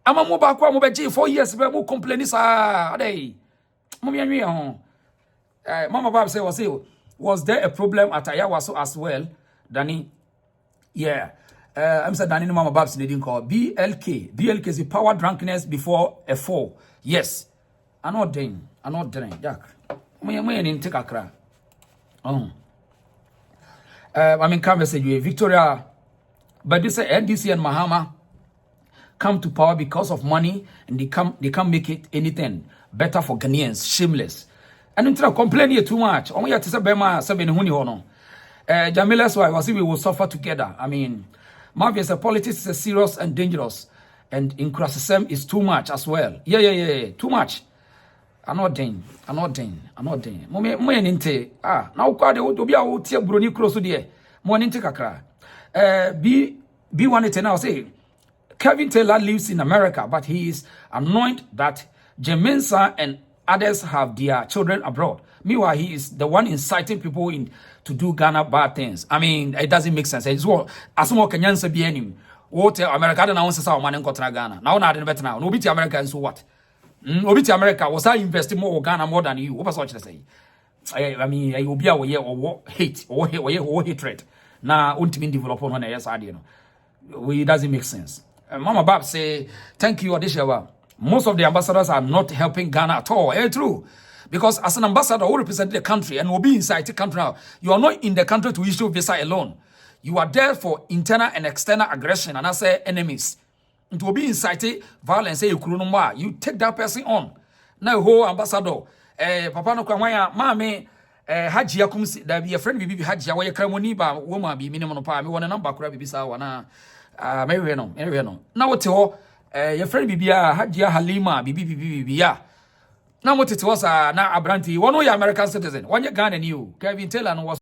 Ama mo ba kwa mo be 4 years be mo complain sa dey. Mo mi anwe ho. Mama Bab say was there a problem at Ayawaso as well? Danny. Yeah. I'm saying Danny Mama Babs didn't call BLK. BLK is the power drunkenness before a fall. Yes. I'm not doing. Jack. Me in take a cry. I mean, come message you, Victoria. But this NDC and Mahama come to power because of money, and they can't make it anything better for Ghanaians. Shameless. And until complain here too much. Only at Bema 7 huni hono. Jamila's wife was we will suffer together. I mean. Marvelous, politics is serious and dangerous, and incrassism is too much as well. Yeah, too much. I'm not doing. Mo ninte. Now kwa de obi a wotie broni cross de. Mo ninte kakra. B1 now say Kevin Taylor lives in America, but he is annoyed that Jemensa and others have their children abroad. Meanwhile, he is the one inciting people to do Ghana bad things. I mean, it doesn't make sense. It's what as more Kenyans be any. What America don't want to say man in Ghana. Now not in better now. No be America and so what? Obi America was I investing more in Ghana more than you. What was what you say? I mean, I will be aware or hate or hatred. Now, ultimately develop on yes, I you know. It doesn't make sense. Mama Bab say, thank you, Adishawa. Most of the ambassadors are not helping Ghana at all. True. Because as an ambassador who represents the country and will be inside the country now, you are not in the country to issue visa alone. You are there for internal and external aggression and I say enemies. It will be inciting violence. Say you take that person on. Now, whole ambassador, Papa no kwanya, mame, Hajia comes there be a friend bibi Hajia where you come ba woman be minimum pa me one number kura bibi sa wana maybe no. Now what your friend bibia Hajia Halima bibi ya. Now what it was na Abranti, one way American citizen, one year Ghana new Kevin Taylor was